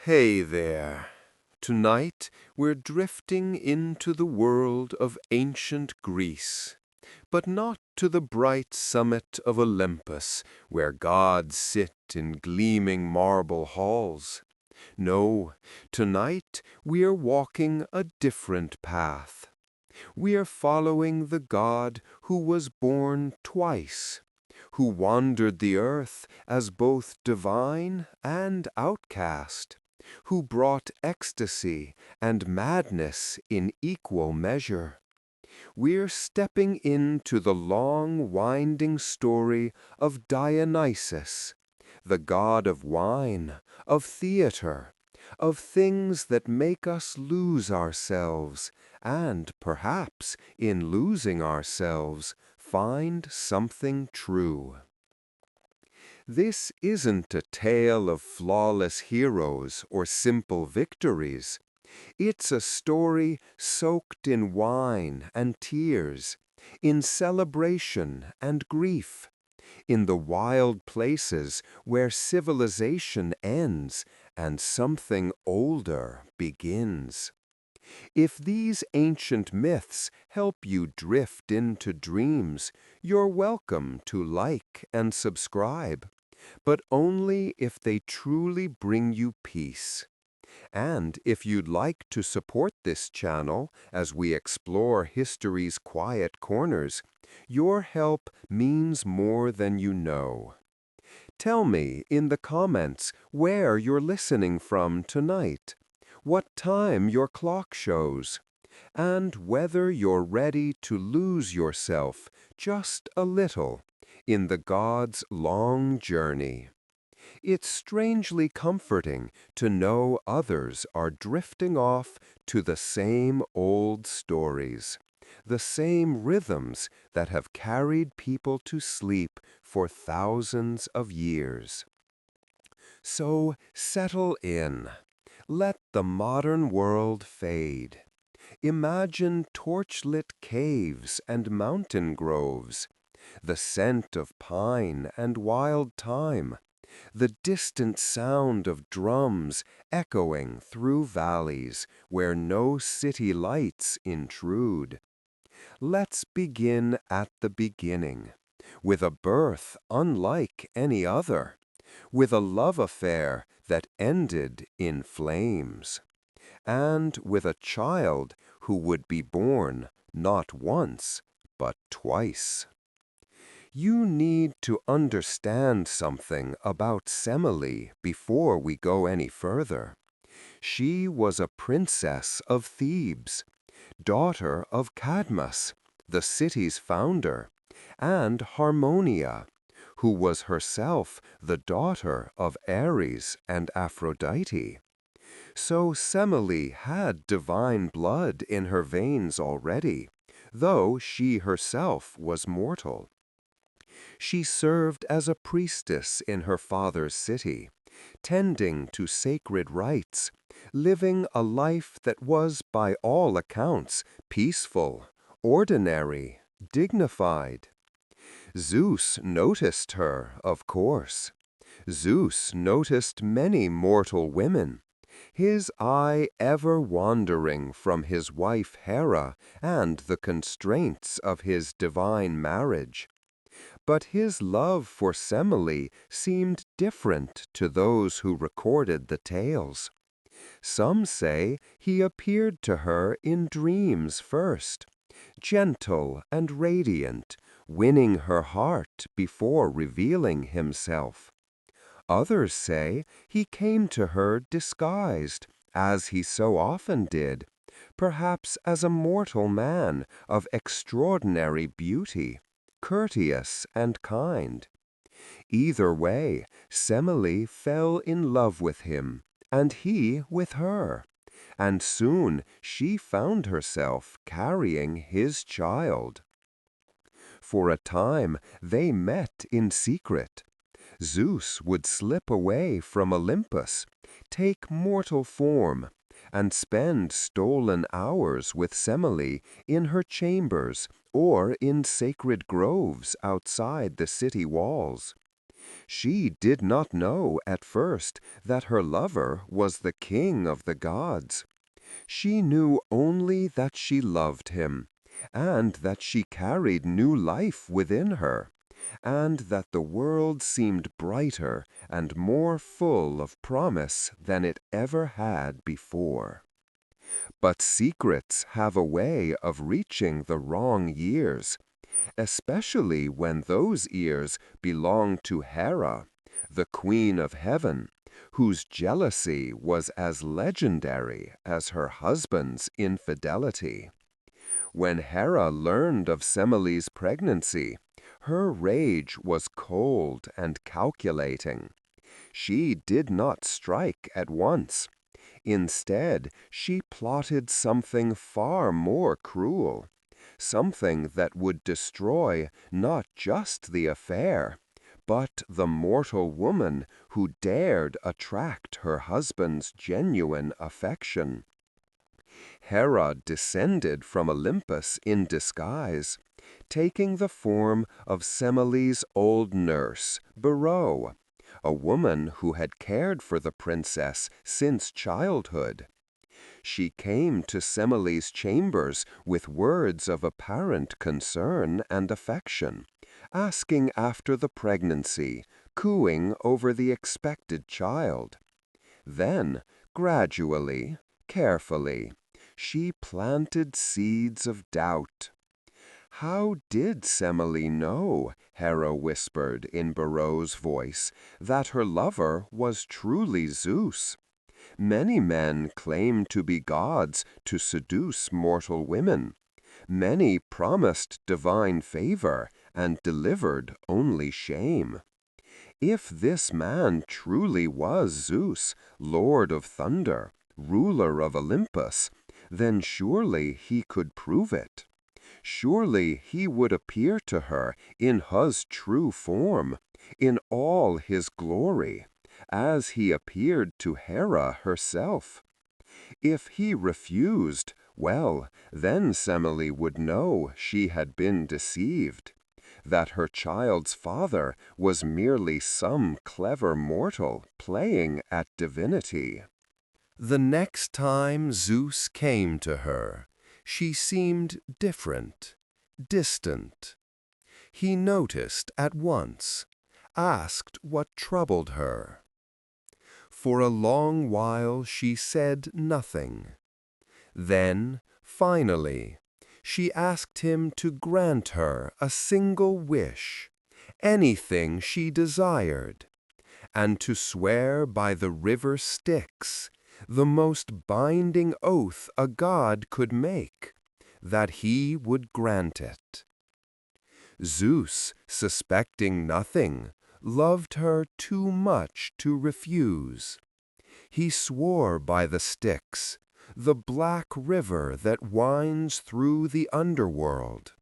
Hey there. Tonight we're drifting into the world of ancient Greece, but not to the bright summit of Olympus where gods sit in gleaming marble halls. No, tonight we are walking a different path. We are following the God who was born twice, who wandered the earth as both divine and outcast, who brought ecstasy and madness in equal measure. We're stepping into the long, winding story of Dionysus, the god of wine, of theater, of things that make us lose ourselves, and perhaps, in losing ourselves, find something true. This isn't a tale of flawless heroes or simple victories. It's a story soaked in wine and tears, in celebration and grief, in the wild places where civilization ends and something older begins. If these ancient myths help you drift into dreams, you're welcome to like and subscribe, but only if they truly bring you peace. And if you'd like to support this channel as we explore history's quiet corners, your help means more than you know. Tell me in the comments where you're listening from tonight, what time your clock shows, and whether you're ready to lose yourself just a little in the God's long journey. It's strangely comforting to know others are drifting off to the same old stories, the same rhythms that have carried people to sleep for thousands of years. So settle in. Let the modern world fade. Imagine torchlit caves and mountain groves, the scent of pine and wild thyme, the distant sound of drums echoing through valleys where no city lights intrude. Let's begin at the beginning, with a birth unlike any other, with a love affair that ended in flames, and with a child who would be born not once, but twice. You need to understand something about Semele before we go any further. She was a princess of Thebes, daughter of Cadmus, the city's founder, and Harmonia, who was herself the daughter of Ares and Aphrodite. So Semele had divine blood in her veins already, though she herself was mortal. She served as a priestess in her father's city, tending to sacred rites, living a life that was by all accounts peaceful, ordinary, dignified. Zeus noticed her, of course. Zeus noticed many mortal women, his eye ever wandering from his wife Hera and the constraints of his divine marriage. But his love for Semele seemed different to those who recorded the tales. Some say he appeared to her in dreams first, gentle and radiant, winning her heart before revealing himself. Others say he came to her disguised, as he so often did, perhaps as a mortal man of extraordinary beauty, courteous and kind. Either way, Semele fell in love with him, and he with her, and soon she found herself carrying his child. For a time they met in secret. Zeus would slip away from Olympus, take mortal form, and spend stolen hours with Semele in her chambers or in sacred groves outside the city walls. She did not know at first that her lover was the king of the gods. She knew only that she loved him, and that she carried new life within her, and that the world seemed brighter and more full of promise than it ever had before. But secrets have a way of reaching the wrong ears, especially when those ears belong to Hera, the Queen of Heaven, whose jealousy was as legendary as her husband's infidelity. When Hera learned of Semele's pregnancy, her rage was cold and calculating. She did not strike at once. Instead, she plotted something far more cruel, something that would destroy not just the affair, but the mortal woman who dared attract her husband's genuine affection. Hera descended from Olympus in disguise, taking the form of Semele's old nurse, Beroe, a woman who had cared for the princess since childhood. She came to Semele's chambers with words of apparent concern and affection, asking after the pregnancy, cooing over the expected child. Then, gradually, carefully, she planted seeds of doubt. How did Semele know, Hera whispered in Beroe's voice, that her lover was truly Zeus? Many men claim to be gods to seduce mortal women. Many promised divine favor and delivered only shame. If this man truly was Zeus, Lord of Thunder, ruler of Olympus, then surely he could prove it. Surely he would appear to her in his true form, in all his glory, as he appeared to Hera herself. If he refused, well, then Semele would know she had been deceived, that her child's father was merely some clever mortal playing at divinity. The next time Zeus came to her, she seemed different, distant. He noticed at once, asked what troubled her. For a long while she said nothing. Then, finally, she asked him to grant her a single wish, anything she desired, and to swear by the river Styx, the most binding oath a god could make, that he would grant it. Zeus, suspecting nothing, loved her too much to refuse. He swore by the Styx, the black river that winds through the underworld,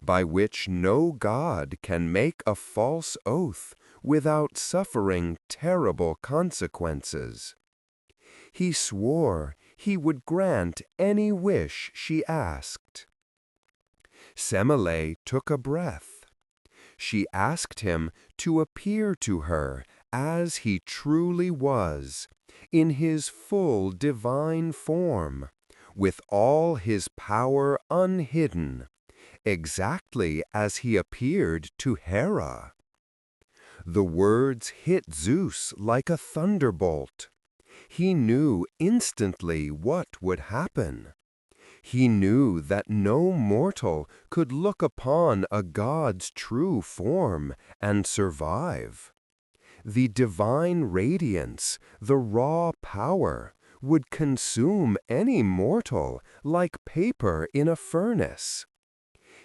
by which no god can make a false oath without suffering terrible consequences. He swore he would grant any wish she asked. Semele took a breath. She asked him to appear to her as he truly was, in his full divine form, with all his power unhidden, exactly as he appeared to Hera. The words hit Zeus like a thunderbolt. He knew instantly what would happen. He knew that no mortal could look upon a god's true form and survive. The divine radiance, the raw power, would consume any mortal like paper in a furnace.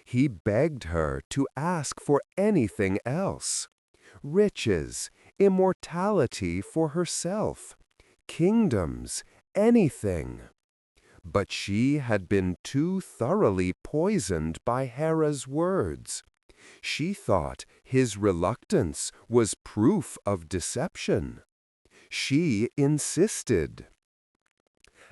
He begged her to ask for anything else: riches, immortality for herself, kingdoms, anything. But she had been too thoroughly poisoned by Hera's words. She thought his reluctance was proof of deception. She insisted.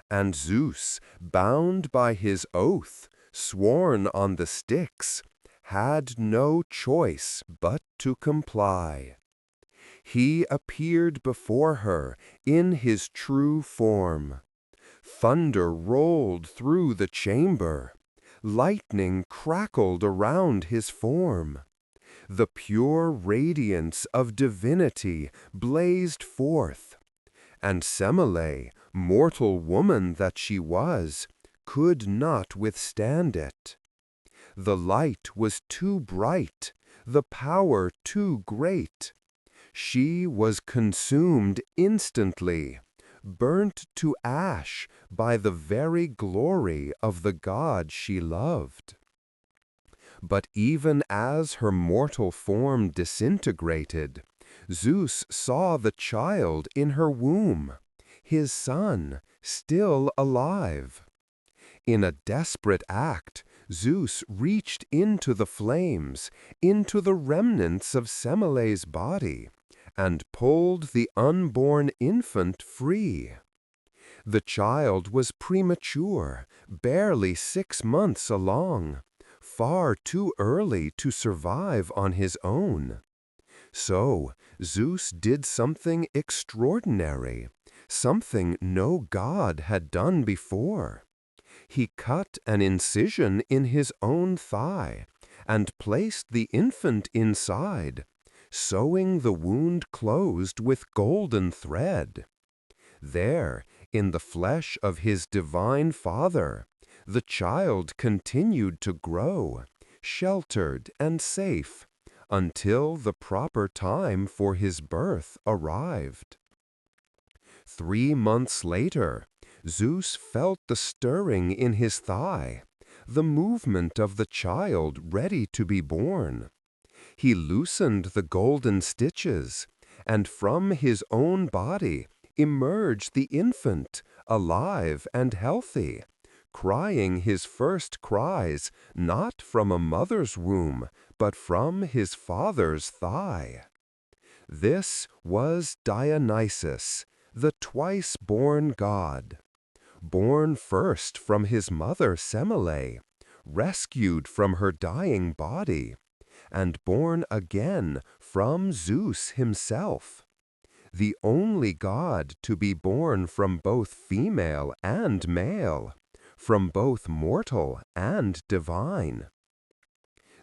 And Zeus, bound by his oath, sworn on the Styx, had no choice but to comply. He appeared before her in his true form. Thunder rolled through the chamber. Lightning crackled around his form. The pure radiance of divinity blazed forth, and Semele, mortal woman that she was, could not withstand it. The light was too bright, the power too great. She was consumed instantly, burnt to ash by the very glory of the God she loved. But even as her mortal form disintegrated, Zeus saw the child in her womb, his son, still alive. In a desperate act, Zeus reached into the flames, into the remnants of Semele's body, and pulled the unborn infant free. The child was premature, barely 6 months along, far too early to survive on his own. So Zeus did something extraordinary, something no god had done before. He cut an incision in his own thigh and placed the infant inside, sewing the wound closed with golden thread. There, in the flesh of his divine Father, the child continued to grow, sheltered and safe, until the proper time for his birth arrived. 3 months later, Zeus felt the stirring in his thigh, the movement of the child ready to be born. He loosened the golden stitches, and from his own body emerged the infant, alive and healthy, crying his first cries not from a mother's womb, but from his father's thigh. This was Dionysos, the twice-born god, born first from his mother Semele, rescued from her dying body, and born again from Zeus himself, the only god to be born from both female and male, from both mortal and divine.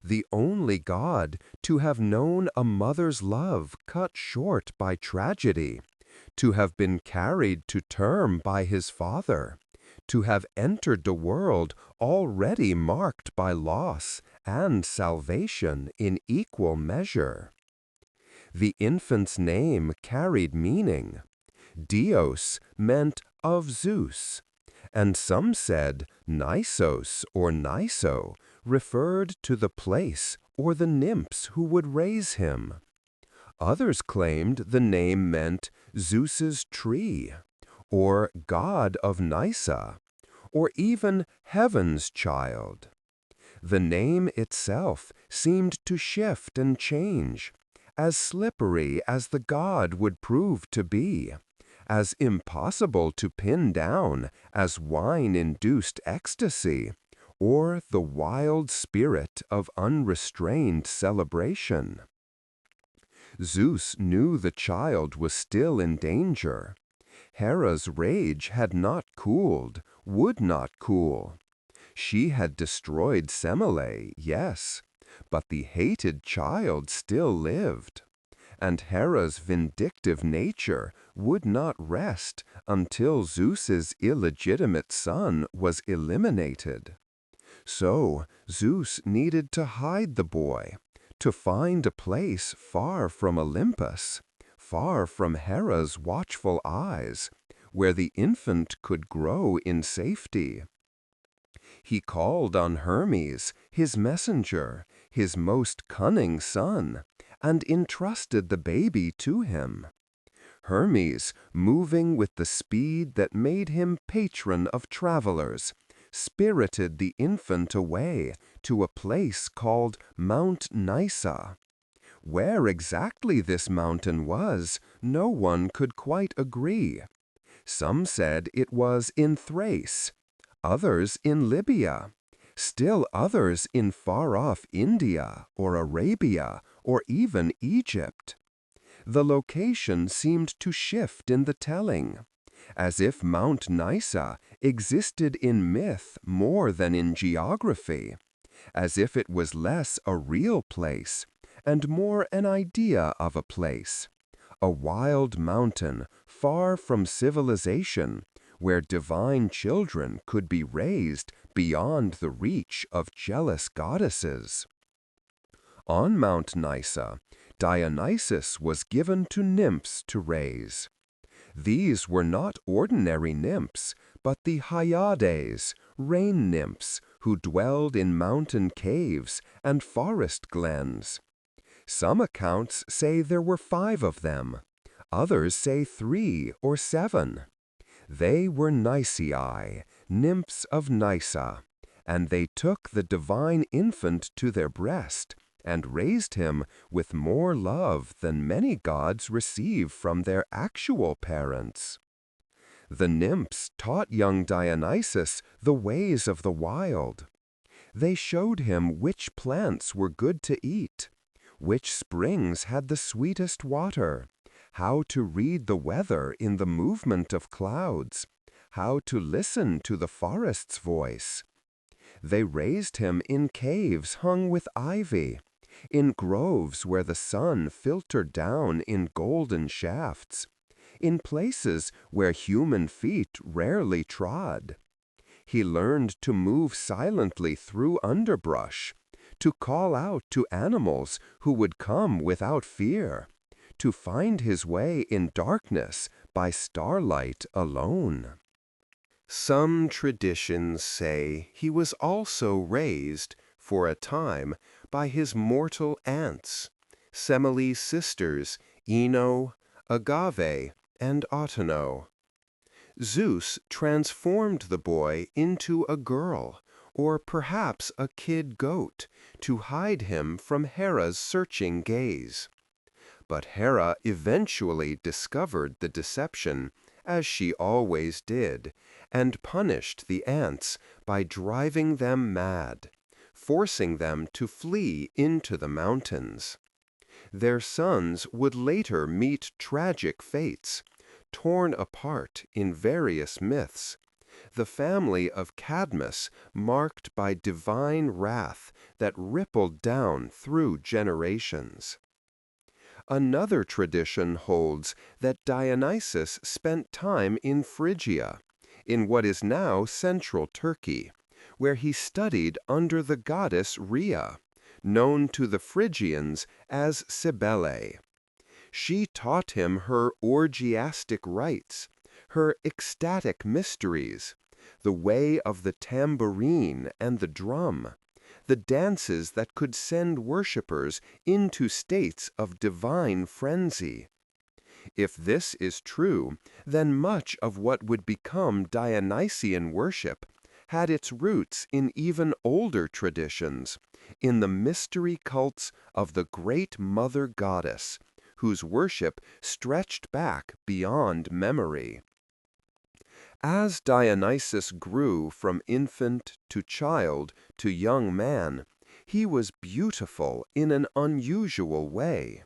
The only god to have known a mother's love cut short by tragedy, to have been carried to term by his father, to have entered the world already marked by loss and salvation in equal measure. The infant's name carried meaning. Dios meant of Zeus, and some said Nisos or Niso referred to the place or the nymphs who would raise him. Others claimed the name meant Zeus's tree, or God of Nysa, or even heaven's child. The name itself seemed to shift and change, as slippery as the god would prove to be, as impossible to pin down as wine-induced ecstasy, or the wild spirit of unrestrained celebration. Zeus knew the child was still in danger. Hera's rage had not cooled, would not cool. She had destroyed Semele, yes, but the hated child still lived. And Hera's vindictive nature would not rest until Zeus's illegitimate son was eliminated. So Zeus needed to hide the boy, to find a place far from Olympus, far from Hera's watchful eyes, where the infant could grow in safety. He called on Hermes, his messenger, his most cunning son, and entrusted the baby to him. Hermes, moving with the speed that made him patron of travelers, spirited the infant away to a place called Mount Nysa. Where exactly this mountain was, no one could quite agree. Some said it was in Thrace, others in Libya, still others in far-off India or Arabia or even Egypt. The location seemed to shift in the telling, as if Mount Nysa existed in myth more than in geography, as if it was less a real place and more an idea of a place, a wild mountain far from civilization, where divine children could be raised beyond the reach of jealous goddesses. On Mount Nysa, Dionysus was given to nymphs to raise. These were not ordinary nymphs, but the Hyades, rain nymphs, who dwelled in mountain caves and forest glens. Some accounts say there were 5 of them. Others say 3 or 7. They were Nysae, nymphs of Nysa, and they took the divine infant to their breast and raised him with more love than many gods receive from their actual parents. The nymphs taught young Dionysus the ways of the wild. They showed him which plants were good to eat, which springs had the sweetest water, how to read the weather in the movement of clouds, how to listen to the forest's voice. They raised him in caves hung with ivy, in groves where the sun filtered down in golden shafts, in places where human feet rarely trod. He learned to move silently through underbrush, to call out to animals who would come without fear, to find his way in darkness by starlight alone. Some traditions say he was also raised, for a time, by his mortal aunts, Semele's sisters, Ino, Agave, and Autono. Zeus transformed the boy into a girl, or perhaps a kid goat, to hide him from Hera's searching gaze. But Hera eventually discovered the deception, as she always did, and punished the ants by driving them mad, forcing them to flee into the mountains. Their sons would later meet tragic fates, torn apart in various myths, the family of Cadmus marked by divine wrath that rippled down through generations. Another tradition holds that Dionysus spent time in Phrygia, in what is now central Turkey, where he studied under the goddess Rhea, known to the Phrygians as Cybele. She taught him her orgiastic rites, her ecstatic mysteries, the way of the tambourine and the drum, the dances that could send worshippers into states of divine frenzy. If this is true, then much of what would become Dionysian worship had its roots in even older traditions, in the mystery cults of the great mother goddess, whose worship stretched back beyond memory. As Dionysus grew from infant to child to young man, he was beautiful in an unusual way.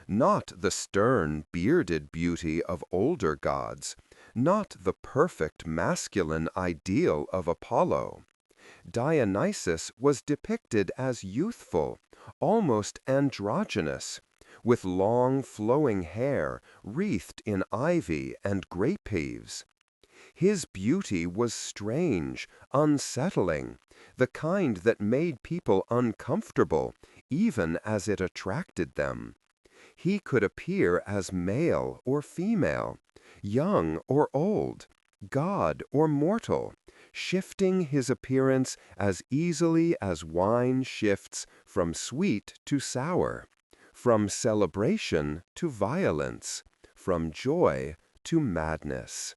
Not the stern, bearded beauty of older gods, not the perfect masculine ideal of Apollo. Dionysus was depicted as youthful, almost androgynous, with long flowing hair wreathed in ivy and grape leaves. His beauty was strange, unsettling, the kind that made people uncomfortable, even as it attracted them. He could appear as male or female, young or old, god or mortal, shifting his appearance as easily as wine shifts from sweet to sour, from celebration to violence, from joy to madness.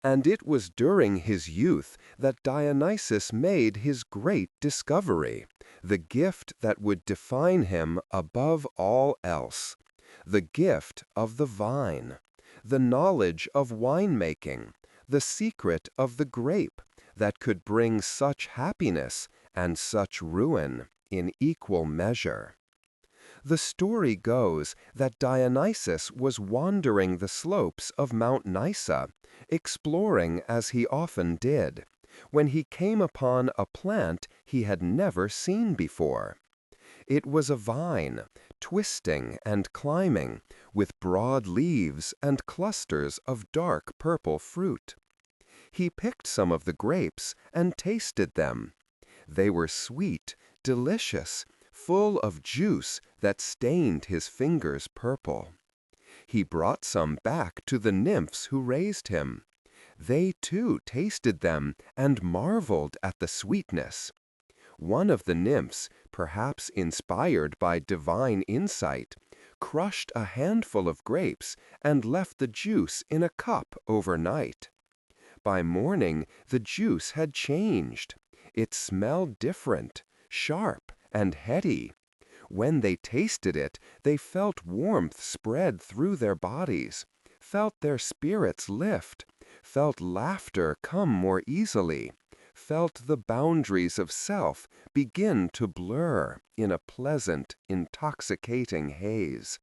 And it was during his youth that Dionysus made his great discovery, the gift that would define him above all else, the gift of the vine, the knowledge of winemaking, the secret of the grape that could bring such happiness and such ruin in equal measure. The story goes that Dionysus was wandering the slopes of Mount Nysa, exploring as he often did, when he came upon a plant he had never seen before. It was a vine, twisting and climbing, with broad leaves and clusters of dark purple fruit. He picked some of the grapes and tasted them. They were sweet, delicious, full of juice that stained his fingers purple. He brought some back to the nymphs who raised him. They too tasted them and marveled at the sweetness. One of the nymphs, perhaps inspired by divine insight, crushed a handful of grapes and left the juice in a cup overnight. By morning, the juice had changed. It smelled different, sharp and heady. When they tasted it, they felt warmth spread through their bodies, felt their spirits lift, felt laughter come more easily, felt the boundaries of self begin to blur in a pleasant, intoxicating haze.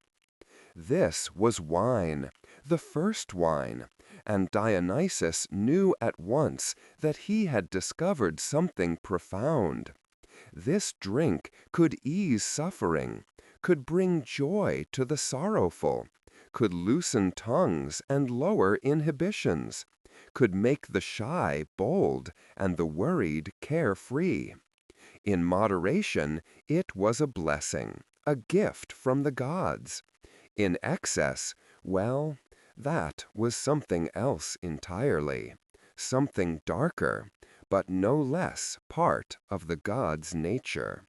This was wine, the first wine, and Dionysus knew at once that he had discovered something profound. This drink could ease suffering, could bring joy to the sorrowful, could loosen tongues and lower inhibitions, could make the shy bold and the worried carefree. In moderation, it was a blessing, a gift from the gods. In excess, well, that was something else entirely, something darker, but no less part of the god's nature.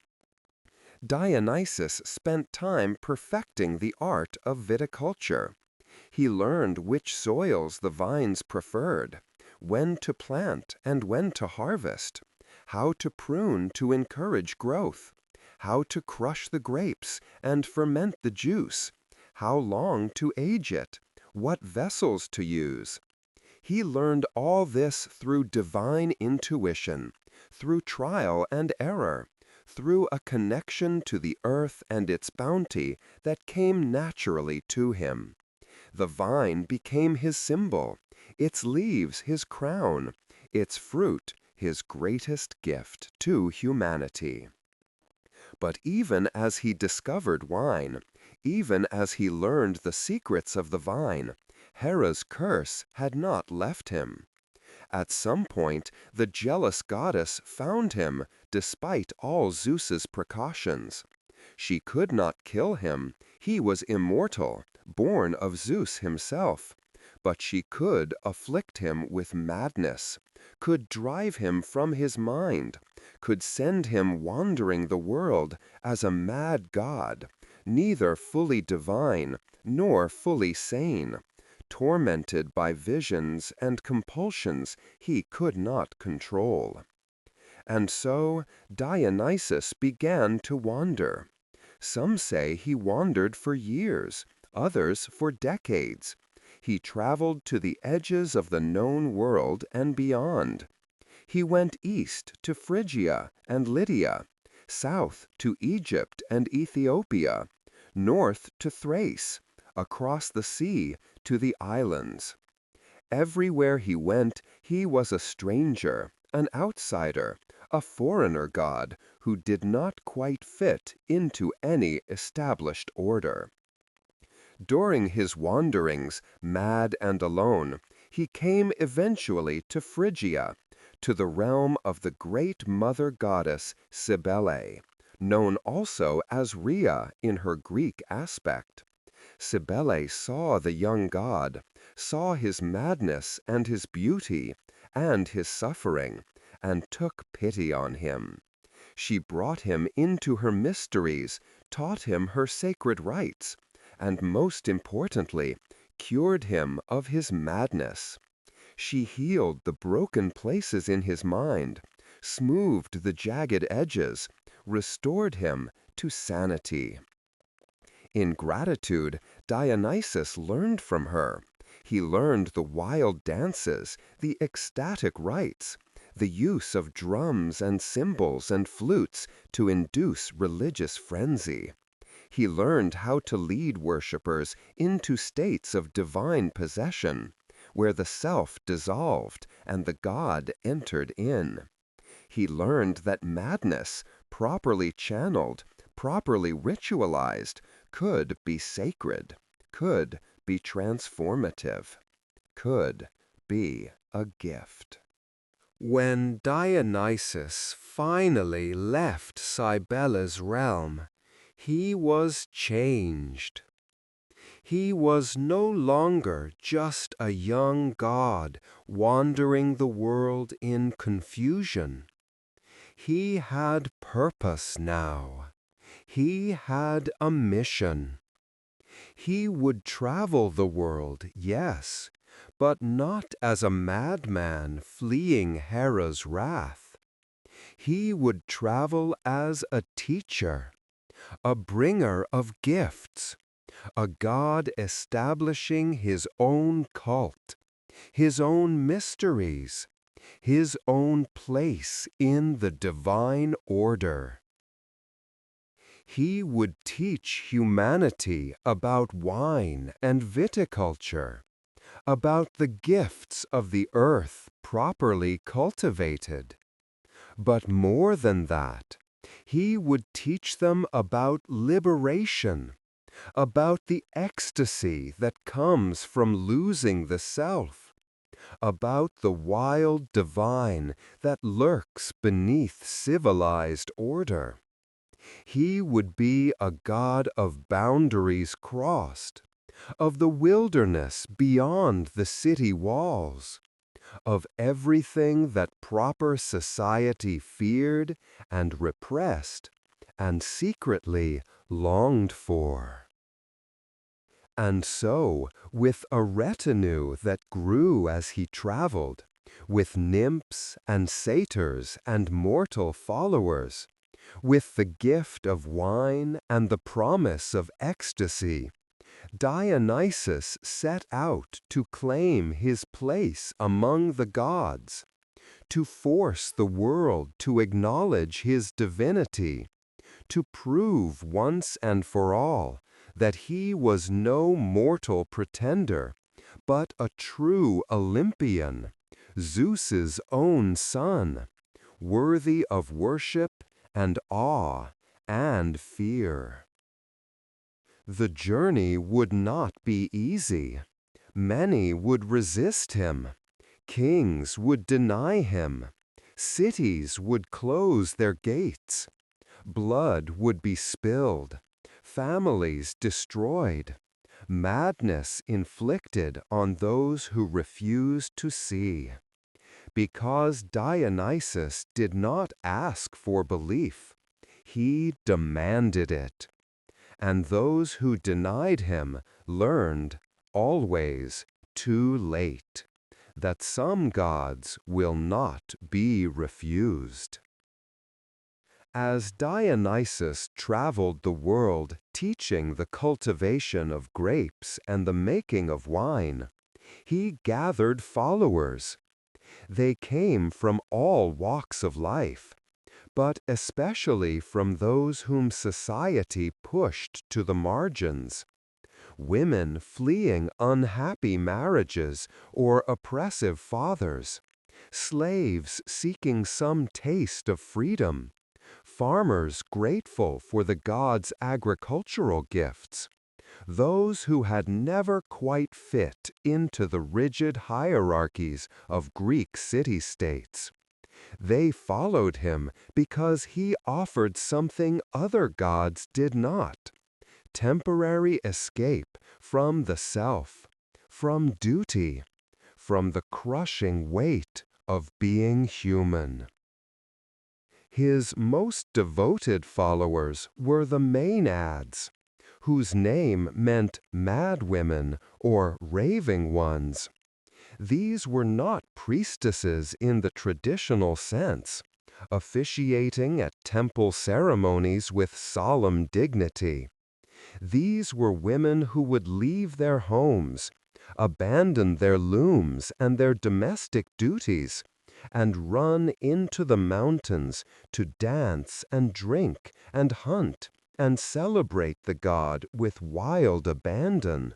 Dionysus spent time perfecting the art of viticulture. He learned which soils the vines preferred, when to plant and when to harvest, how to prune to encourage growth, how to crush the grapes and ferment the juice, how long to age it, what vessels to use. He learned all this through divine intuition, through trial and error, through a connection to the earth and its bounty that came naturally to him. The vine became his symbol, its leaves his crown, its fruit his greatest gift to humanity. But even as he discovered wine, even as he learned the secrets of the vine, Hera's curse had not left him. At some point, the jealous goddess found him, despite all Zeus's precautions. She could not kill him, he was immortal, born of Zeus himself. But she could afflict him with madness, could drive him from his mind, could send him wandering the world as a mad god, neither fully divine nor fully sane, tormented by visions and compulsions he could not control. And so Dionysus began to wander. Some say he wandered for years, others for decades. He traveled to the edges of the known world and beyond. He went east to Phrygia and Lydia, south to Egypt and Ethiopia, north to Thrace, across the sea to the islands. Everywhere he went, he was a stranger, an outsider, a foreigner god who did not quite fit into any established order. During his wanderings, mad and alone, he came eventually to Phrygia, to the realm of the great mother goddess Cybele, known also as Rhea in her Greek aspect. Cybele saw the young god, saw his madness and his beauty, and his suffering, and took pity on him. She brought him into her mysteries, taught him her sacred rites, and most importantly, cured him of his madness. She healed the broken places in his mind, smoothed the jagged edges, restored him to sanity. In gratitude, Dionysus learned from her. He learned the wild dances, the ecstatic rites, the use of drums and cymbals and flutes to induce religious frenzy. He learned how to lead worshippers into states of divine possession, where the self dissolved and the God entered in. He learned that madness, properly channeled, properly ritualized, could be sacred, could be transformative, could be a gift. When Dionysus finally left Cybella's realm, he was changed. He was no longer just a young god wandering the world in confusion. He had purpose now. He had a mission. He would travel the world, yes, but not as a madman fleeing Hera's wrath. He would travel as a teacher, a bringer of gifts, a god establishing his own cult, his own mysteries, his own place in the divine order. He would teach humanity about wine and viticulture, about the gifts of the earth properly cultivated. But more than that, he would teach them about liberation, about the ecstasy that comes from losing the self, about the wild divine that lurks beneath civilized order. He would be a god of boundaries crossed, of the wilderness beyond the city walls, of everything that proper society feared and repressed and secretly longed for. And so, with a retinue that grew as he traveled, with nymphs and satyrs and mortal followers, with the gift of wine and the promise of ecstasy, Dionysus set out to claim his place among the gods, to force the world to acknowledge his divinity, to prove once and for all that he was no mortal pretender, but a true Olympian, Zeus's own son, worthy of worship and awe and fear. The journey would not be easy. Many would resist him. Kings would deny him. Cities would close their gates. Blood would be spilled. Families destroyed. Madness inflicted on those who refused to see. Because Dionysus did not ask for belief, he demanded it. And those who denied him learned, always too late, that some gods will not be refused. As Dionysus traveled the world teaching the cultivation of grapes and the making of wine, he gathered followers. They came from all walks of life, but especially from those whom society pushed to the margins. Women fleeing unhappy marriages or oppressive fathers, slaves seeking some taste of freedom, farmers grateful for the gods' agricultural gifts, those who had never quite fit into the rigid hierarchies of Greek city-states. They followed him because he offered something other gods did not: temporary escape from the self, from duty, from the crushing weight of being human. His most devoted followers were the Maenads, whose name meant mad women or raving ones. These were not priestesses in the traditional sense, officiating at temple ceremonies with solemn dignity. These were women who would leave their homes, abandon their looms and their domestic duties, and run into the mountains to dance and drink and hunt and celebrate the god with wild abandon.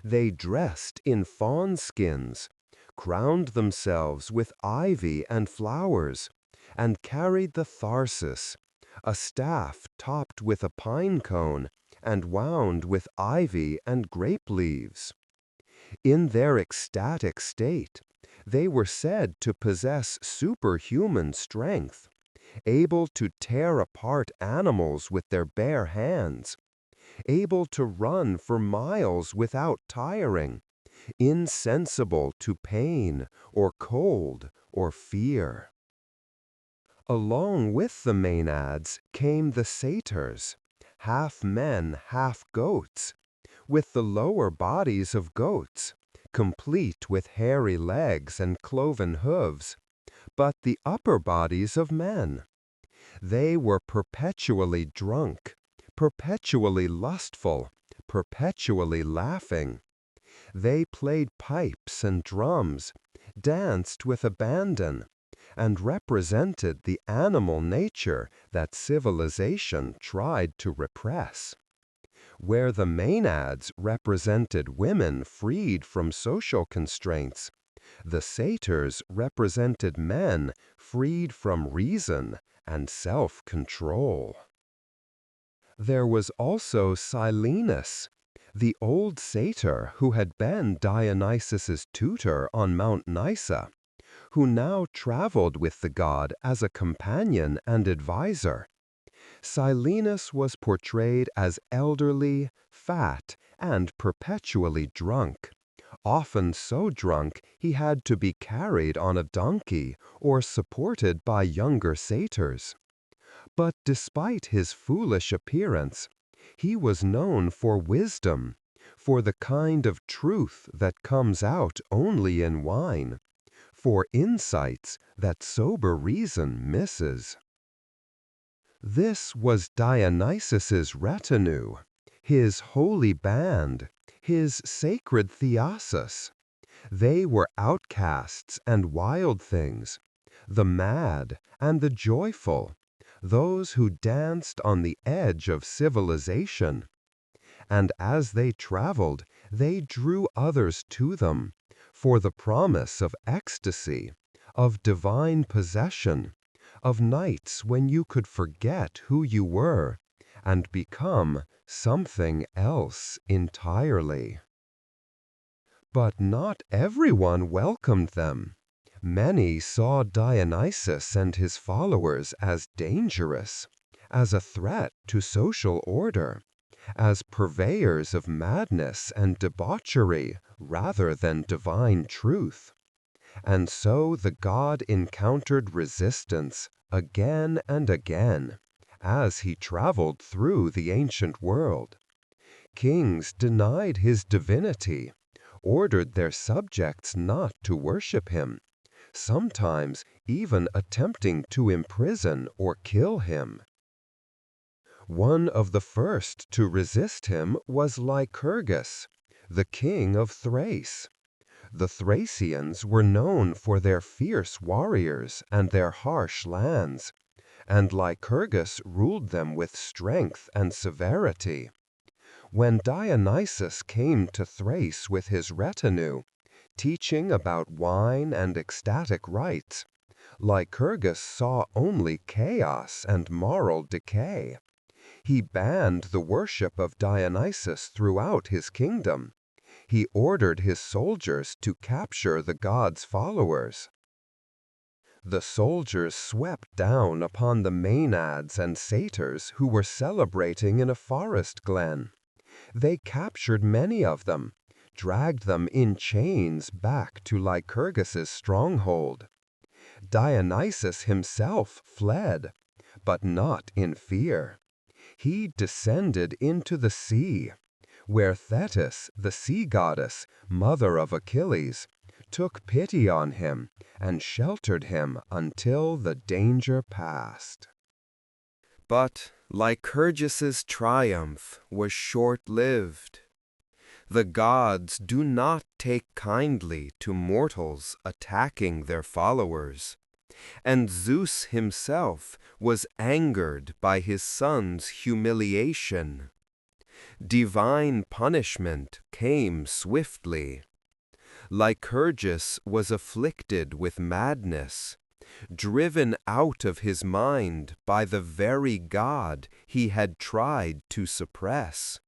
They dressed in fawn skins, crowned themselves with ivy and flowers, and carried the tharsis, a staff topped with a pine cone and wound with ivy and grape leaves. In their ecstatic state, they were said to possess superhuman strength, able to tear apart animals with their bare hands, able to run for miles without tiring, insensible to pain or cold or fear. Along with the maenads came the satyrs, half men, half goats, with the lower bodies of goats, complete with hairy legs and cloven hooves, but the upper bodies of men. They were perpetually drunk, perpetually lustful, perpetually laughing. They played pipes and drums, danced with abandon, and represented the animal nature that civilization tried to repress. Where the maenads represented women freed from social constraints, the satyrs represented men freed from reason and self-control. There was also Silenus, the old satyr who had been Dionysus's tutor on Mount Nysa, who now traveled with the god as a companion and advisor. Silenus was portrayed as elderly, fat, and perpetually drunk, often so drunk he had to be carried on a donkey or supported by younger satyrs. But despite his foolish appearance, he was known for wisdom, for the kind of truth that comes out only in wine, for insights that sober reason misses. This was Dionysus's retinue, his holy band, his sacred theasus. They were outcasts and wild things, the mad and the joyful, those who danced on the edge of civilization. And as they traveled, they drew others to them, for the promise of ecstasy, of divine possession, of nights when you could forget who you were and become something else entirely. But not everyone welcomed them. Many saw Dionysus and his followers as dangerous, as a threat to social order, as purveyors of madness and debauchery rather than divine truth. And so the god encountered resistance again and again as he traveled through the ancient world. Kings denied his divinity, ordered their subjects not to worship him, sometimes even attempting to imprison or kill him. One of the first to resist him was Lycurgus, the king of Thrace. The Thracians were known for their fierce warriors and their harsh lands, and Lycurgus ruled them with strength and severity. When Dionysus came to Thrace with his retinue, teaching about wine and ecstatic rites, Lycurgus saw only chaos and moral decay. He banned the worship of Dionysus throughout his kingdom. He ordered his soldiers to capture the god's followers. The soldiers swept down upon the maenads and satyrs who were celebrating in a forest glen. They captured many of them, dragged them in chains back to Lycurgus's stronghold. Dionysus himself fled, but not in fear. He descended into the sea, where Thetis, the sea goddess, mother of Achilles, took pity on him and sheltered him until the danger passed. But Lycurgus's triumph was short-lived. The gods do not take kindly to mortals attacking their followers. And Zeus himself was angered by his son's humiliation. Divine punishment came swiftly. Lycurgus was afflicted with madness, driven out of his mind by the very god he had tried to suppress.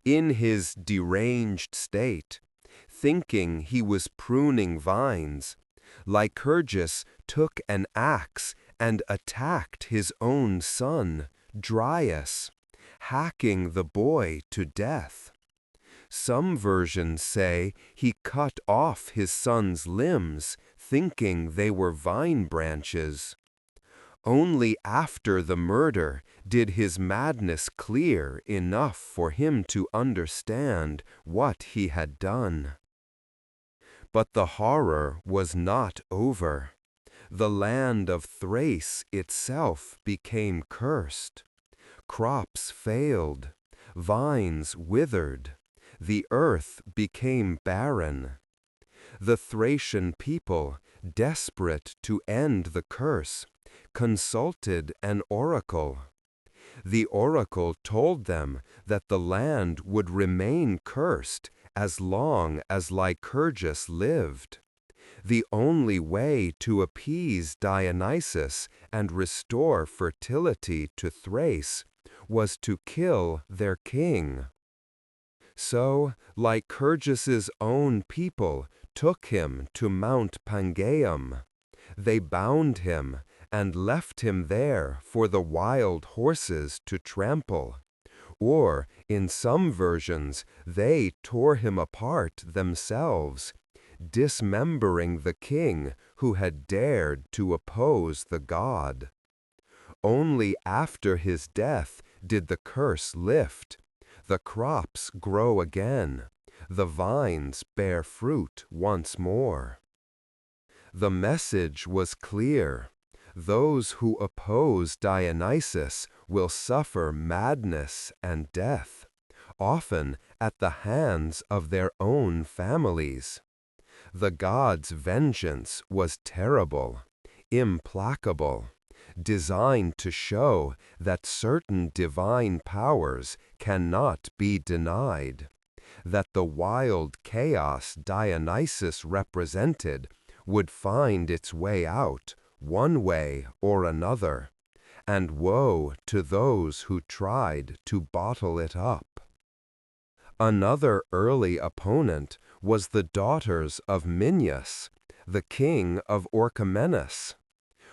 In his deranged state, thinking he was pruning vines, Lycurgus took an axe and attacked his own son, Dryas, hacking the boy to death. Some versions say he cut off his son's limbs, thinking they were vine branches. Only after the murder did his madness clear enough for him to understand what he had done. But the horror was not over. The land of Thrace itself became cursed. Crops failed, vines withered, the earth became barren. The Thracian people, desperate to end the curse, consulted an oracle. The oracle told them that the land would remain cursed as long as Lycurgus lived. The only way to appease Dionysos and restore fertility to Thrace was to kill their king. So Lycurgus's own people took him to Mount Pangaeum. They bound him and left him there for the wild horses to trample. Or, in some versions, they tore him apart themselves, dismembering the king who had dared to oppose the god. Only after his death did the curse lift. The crops grow again, the vines bear fruit once more. The message was clear. Those who oppose Dionysus will suffer madness and death, often at the hands of their own families. The god's vengeance was terrible, implacable, designed to show that certain divine powers cannot be denied, that the wild chaos Dionysus represented would find its way out, one way or another, and woe to those who tried to bottle it up. Another early opponent was the daughters of Minyas, the king of Orchomenus.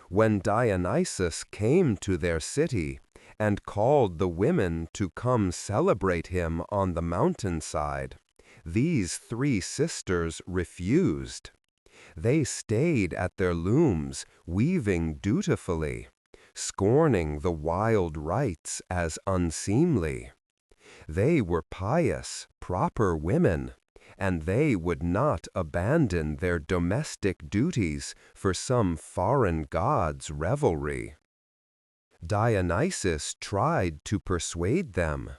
When Dionysus came to their city and called the women to come celebrate him on the mountainside, these three sisters refused. They stayed at their looms, weaving dutifully, scorning the wild rites as unseemly. They were pious, proper women, and they would not abandon their domestic duties for some foreign god's revelry. Dionysus tried to persuade them.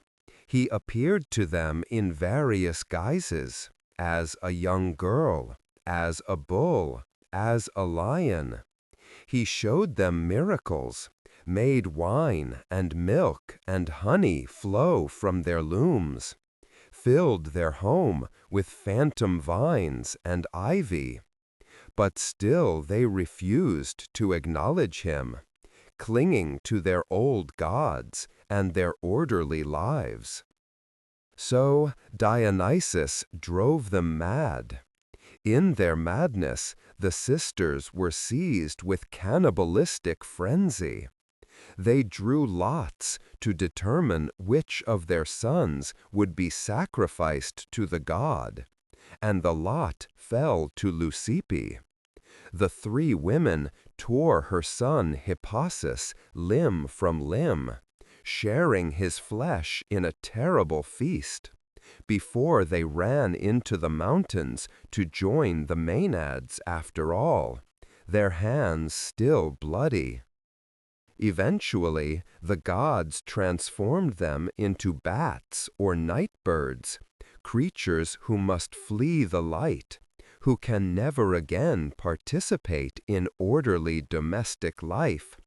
He appeared to them in various guises, as a young girl, as a bull, as a lion. He showed them miracles, made wine and milk and honey flow from their looms, filled their home with phantom vines and ivy. But still they refused to acknowledge him, clinging to their old gods and their orderly lives. So Dionysus drove them mad. In their madness, the sisters were seized with cannibalistic frenzy. They drew lots to determine which of their sons would be sacrificed to the god, and the lot fell to Leucippe. The three women tore her son Hippasus limb from limb, sharing his flesh in a terrible feast, before they ran into the mountains to join the Maenads after all, their hands still bloody. Eventually, the gods transformed them into bats or night birds, creatures who must flee the light, who can never again participate in orderly domestic life,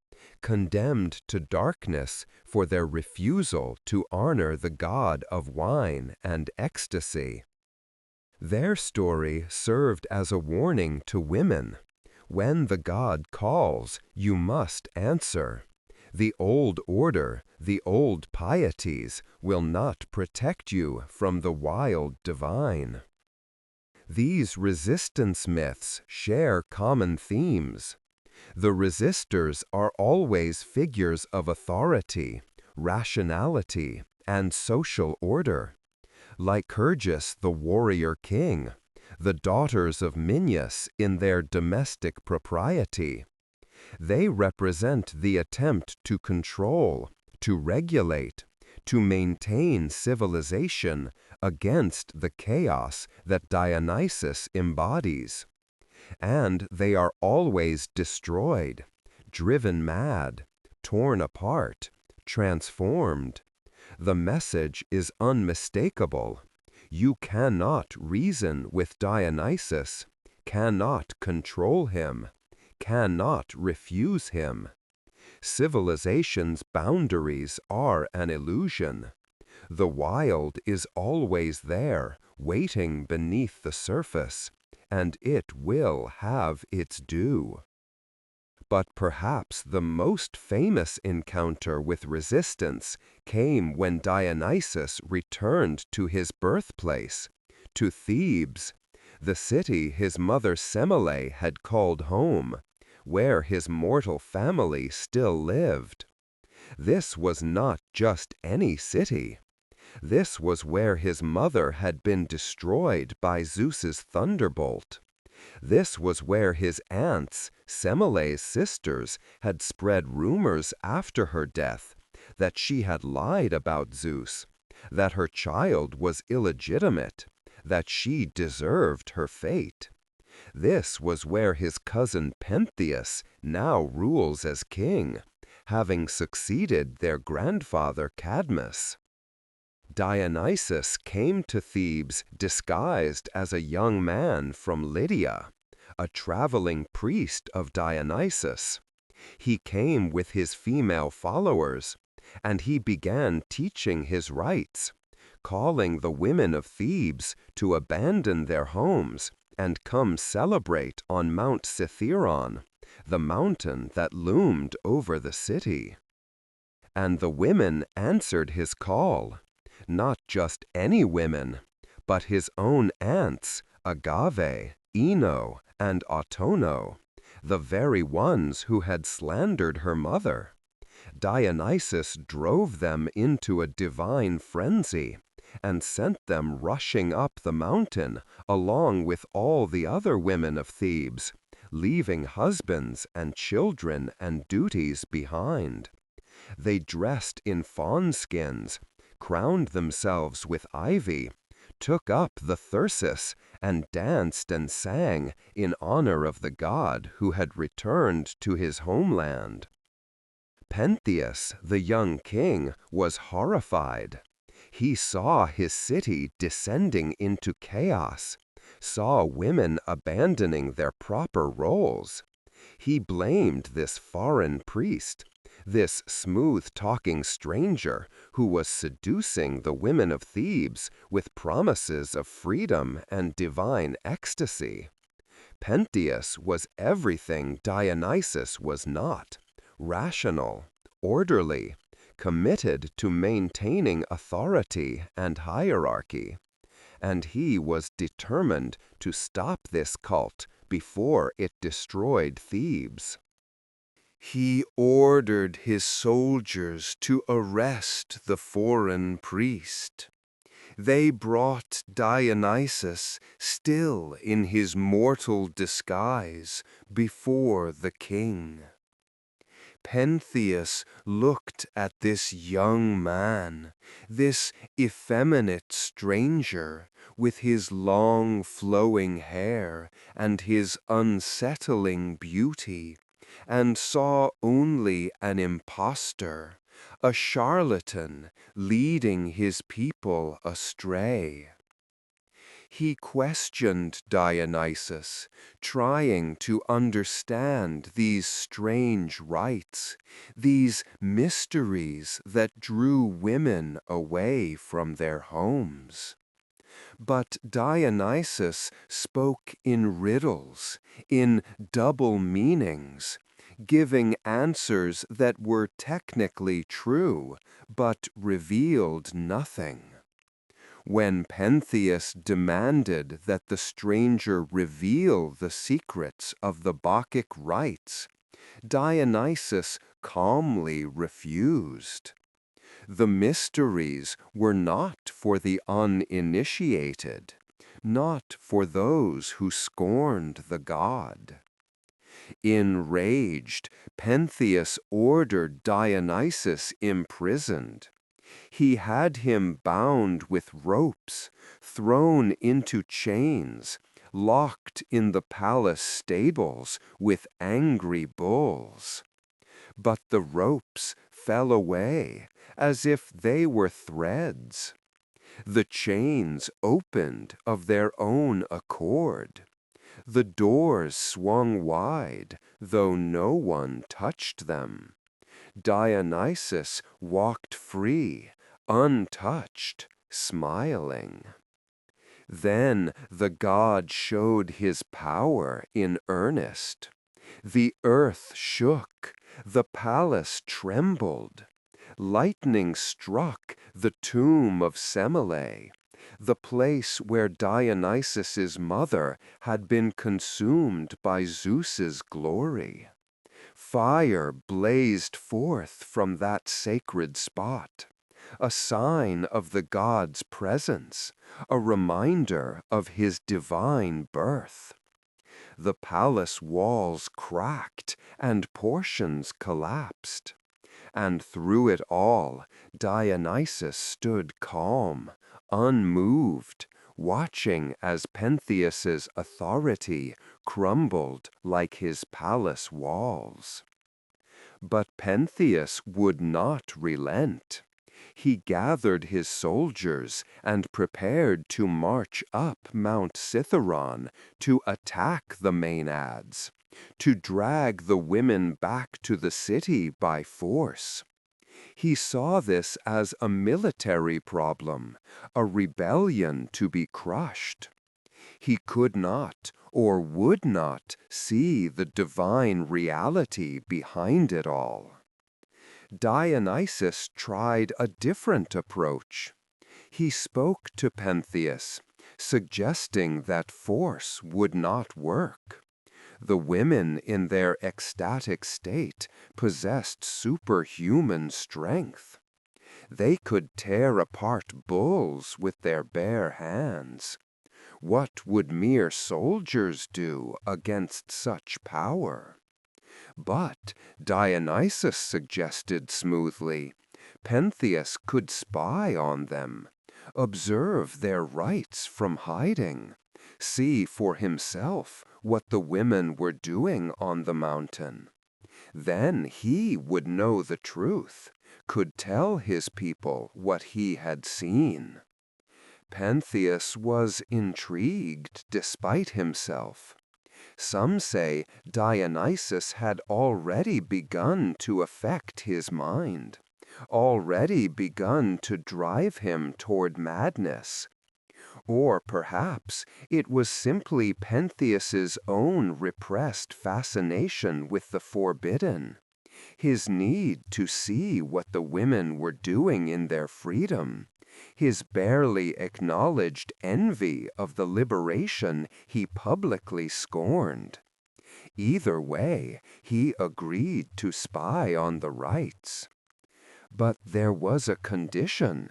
condemned to darkness for their refusal to honor the god of wine and ecstasy. Their story served as a warning to women. When the god calls, you must answer. The old order, the old pieties, will not protect you from the wild divine. These resistance myths share common themes. The resistors are always figures of authority, rationality, and social order. Lycurgus, the warrior king, the daughters of Minyas in their domestic propriety. They represent the attempt to control, to regulate, to maintain civilization against the chaos that Dionysus embodies. And they are always destroyed, driven mad, torn apart, transformed. The message is unmistakable. You cannot reason with Dionysus, cannot control him, cannot refuse him. Civilization's boundaries are an illusion. The wild is always there, waiting beneath the surface, and it will have its due. But perhaps the most famous encounter with resistance came when Dionysus returned to his birthplace, to Thebes, the city his mother Semele had called home, where his mortal family still lived. This was not just any city. This was where his mother had been destroyed by Zeus's thunderbolt. This was where his aunts, Semele's sisters, had spread rumors after her death that she had lied about Zeus, that her child was illegitimate, that she deserved her fate. This was where his cousin Pentheus now rules as king, having succeeded their grandfather Cadmus. Dionysus came to Thebes disguised as a young man from Lydia, a traveling priest of Dionysus. He came with his female followers, and he began teaching his rites, calling the women of Thebes to abandon their homes and come celebrate on Mount Cithaeron, the mountain that loomed over the city. And the women answered his call. Not just any women, but his own aunts, Agave, Ino, and Autono, the very ones who had slandered her mother. Dionysus drove them into a divine frenzy and sent them rushing up the mountain along with all the other women of Thebes, leaving husbands and children and duties behind. They dressed in fawn skins, crowned themselves with ivy, took up the thyrsus, and danced and sang in honor of the god who had returned to his homeland. Pentheus, the young king, was horrified. He saw his city descending into chaos, saw women abandoning their proper roles. He blamed this foreign priest, this smooth-talking stranger who was seducing the women of Thebes with promises of freedom and divine ecstasy. Pentheus was everything Dionysus was not: rational, orderly, committed to maintaining authority and hierarchy. And he was determined to stop this cult before it destroyed Thebes. He ordered his soldiers to arrest the foreign priest. They brought Dionysus, still in his mortal disguise, before the king. Pentheus looked at this young man, this effeminate stranger, with his long flowing hair and his unsettling beauty, and saw only an impostor, a charlatan leading his people astray. He questioned Dionysus, trying to understand these strange rites, these mysteries that drew women away from their homes. But Dionysus spoke in riddles, in double meanings, giving answers that were technically true, but revealed nothing. When Pentheus demanded that the stranger reveal the secrets of the Bacchic rites, Dionysus calmly refused. The mysteries were not for the uninitiated, not for those who scorned the god. Enraged, Pentheus ordered Dionysus imprisoned. He had him bound with ropes, thrown into chains, locked in the palace stables with angry bulls. But the ropes fell away as if they were threads. The chains opened of their own accord. The doors swung wide, though no one touched them. Dionysus walked free, untouched, smiling. Then the god showed his power in earnest. The earth shook, the palace trembled. Lightning struck the tomb of Semele, the place where Dionysus's mother had been consumed by Zeus's glory. Fire blazed forth from that sacred spot, a sign of the god's presence, a reminder of his divine birth. The palace walls cracked and portions collapsed. And through it all, Dionysus stood calm, unmoved, watching as Pentheus's authority crumbled like his palace walls. But Pentheus would not relent. He gathered his soldiers and prepared to march up Mount Cithaeron to attack the Maenads, to drag the women back to the city by force. He saw this as a military problem, a rebellion to be crushed. He could not or would not see the divine reality behind it all. Dionysus tried a different approach. He spoke to Pentheus, suggesting that force would not work. The women in their ecstatic state possessed superhuman strength. They could tear apart bulls with their bare hands. What would mere soldiers do against such power? But, Dionysus suggested smoothly, Pentheus could spy on them, observe their rites from hiding, see for himself what the women were doing on the mountain. Then he would know the truth, could tell his people what he had seen. Pentheus was intrigued despite himself. Some say Dionysus had already begun to affect his mind, already begun to drive him toward madness. Or perhaps it was simply Pentheus's own repressed fascination with the forbidden, his need to see what the women were doing in their freedom, his barely acknowledged envy of the liberation he publicly scorned. Either way, he agreed to spy on the rites. But there was a condition.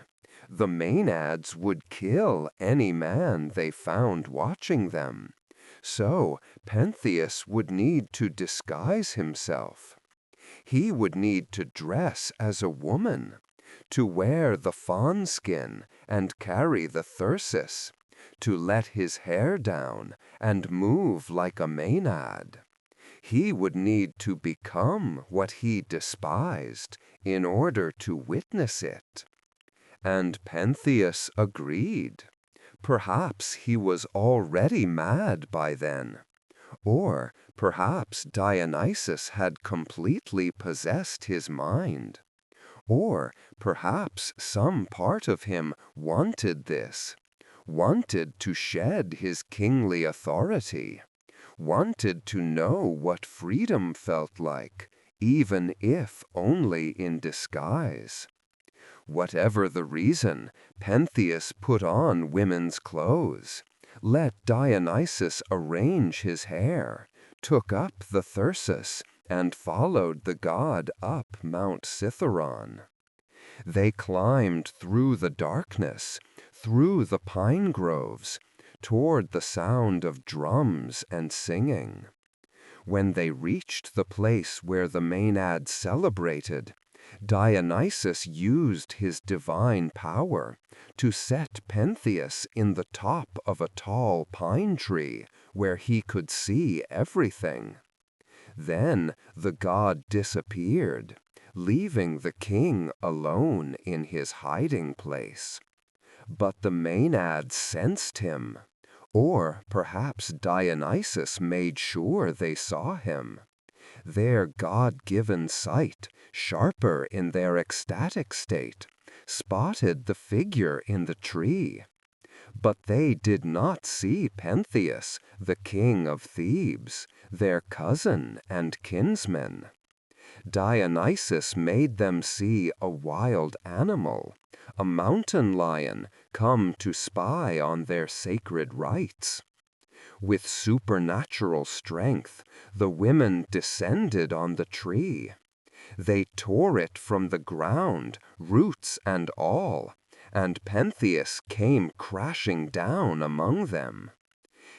The Maenads would kill any man they found watching them. So Pentheus would need to disguise himself. He would need to dress as a woman, to wear the fawn skin and carry the thyrsus, to let his hair down and move like a Maenad. He would need to become what he despised in order to witness it. And Pentheus agreed. Perhaps he was already mad by then. Or perhaps Dionysus had completely possessed his mind. Or perhaps some part of him wanted this, wanted to shed his kingly authority, wanted to know what freedom felt like, even if only in disguise. Whatever the reason, Pentheus put on women's clothes, let Dionysus arrange his hair, took up the thyrsus, and followed the god up Mount Cithaeron. They climbed through the darkness, through the pine groves, toward the sound of drums and singing. When they reached the place where the Maenads celebrated, Dionysus used his divine power to set Pentheus in the top of a tall pine tree where he could see everything. Then the god disappeared, leaving the king alone in his hiding place. But the Maenads sensed him, or perhaps Dionysus made sure they saw him. Their God-given sight, sharper in their ecstatic state, spotted the figure in the tree. But they did not see Pentheus, the king of Thebes, their cousin and kinsman. Dionysus made them see a wild animal, a mountain lion, come to spy on their sacred rites. With supernatural strength, the women descended on the tree. They tore it from the ground, roots and all, and Pentheus came crashing down among them.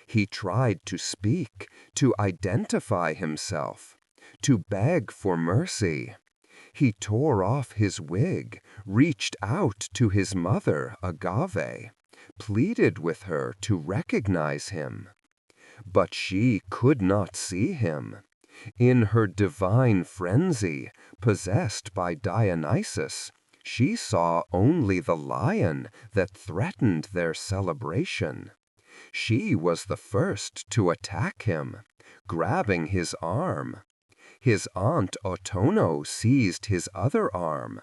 He tried to speak, to identify himself, to beg for mercy. He tore off his wig, reached out to his mother, Agave, pleaded with her to recognize him. But she could not see him. In her divine frenzy, possessed by Dionysus, she saw only the lion that threatened their celebration. She was the first to attack him, grabbing his arm. His aunt Otono seized his other arm.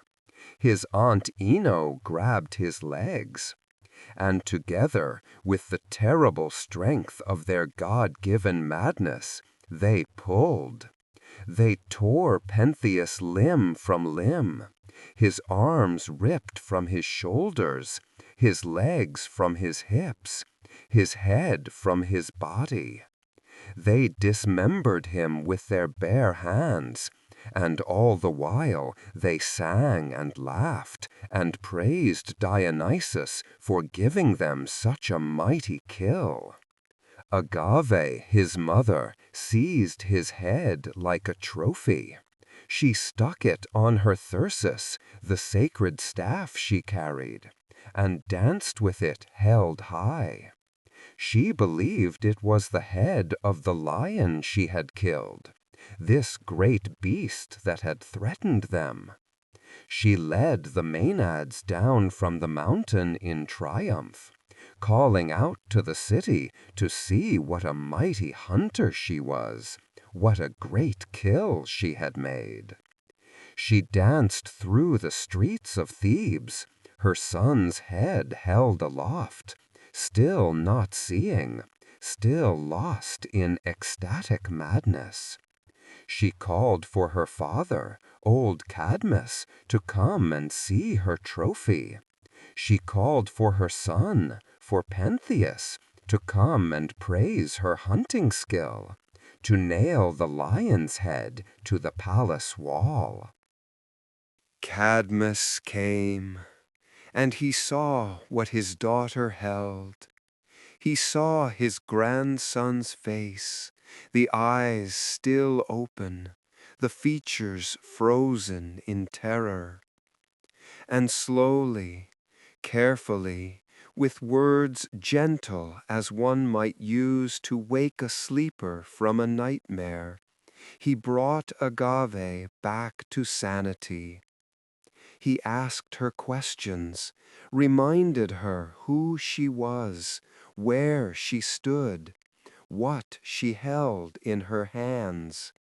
His aunt Ino grabbed his legs. And together, with the terrible strength of their God-given madness, they pulled. They tore Pentheus limb from limb. His arms ripped from his shoulders, his legs from his hips, his head from his body. They dismembered him with their bare hands, and all the while they sang and laughed and praised Dionysus for giving them such a mighty kill. Agave, his mother, seized his head like a trophy. She stuck it on her thyrsus, the sacred staff she carried, and danced with it held high. She believed it was the head of the lion she had killed, this great beast that had threatened them. She led the Maenads down from the mountain in triumph, calling out to the city to see what a mighty hunter she was, what a great kill she had made. She danced through the streets of Thebes, her son's head held aloft, still not seeing, still lost in ecstatic madness. She called for her father, old Cadmus, to come and see her trophy. She called for her son, for Pentheus, to come and praise her hunting skill, to nail the lion's head to the palace wall. Cadmus came, and he saw what his daughter held. He saw his grandson's face, the eyes still open, the features frozen in terror. And slowly, carefully, with words gentle as one might use to wake a sleeper from a nightmare, he brought Agave back to sanity. He asked her questions, reminded her who she was, where she stood, what she held in her hands.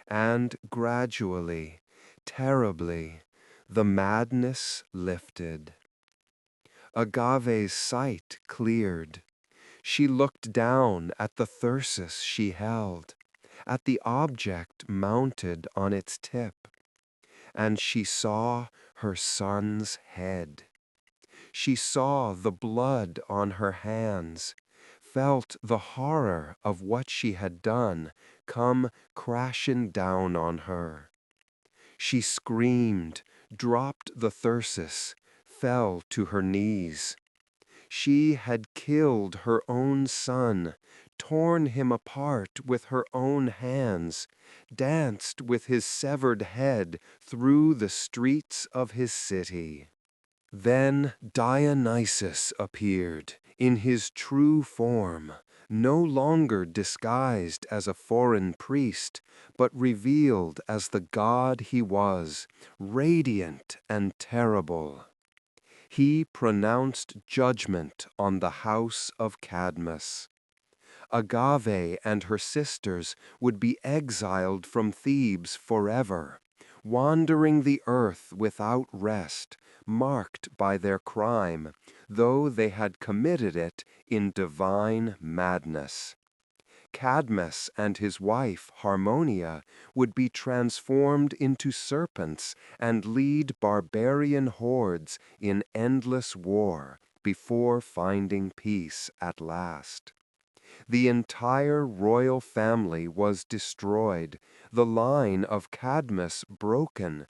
And gradually, terribly, the madness lifted. Agave's sight cleared. She looked down at the thyrsus she held, at the object mounted on its tip, and she saw her son's head. She saw the blood on her hands, felt the horror of what she had done come crashing down on her. She screamed, dropped the thyrsus, fell to her knees. She had killed her own son, torn him apart with her own hands, danced with his severed head through the streets of his city. Then Dionysos appeared in his true form, no longer disguised as a foreign priest, but revealed as the god he was, radiant and terrible. He pronounced judgment on the house of Cadmus. Agave and her sisters would be exiled from Thebes forever, wandering the earth without rest, marked by their crime, though they had committed it in divine madness. Cadmus and his wife, Harmonia, would be transformed into serpents and lead barbarian hordes in endless war before finding peace at last. The entire royal family was destroyed, the line of Cadmus broken,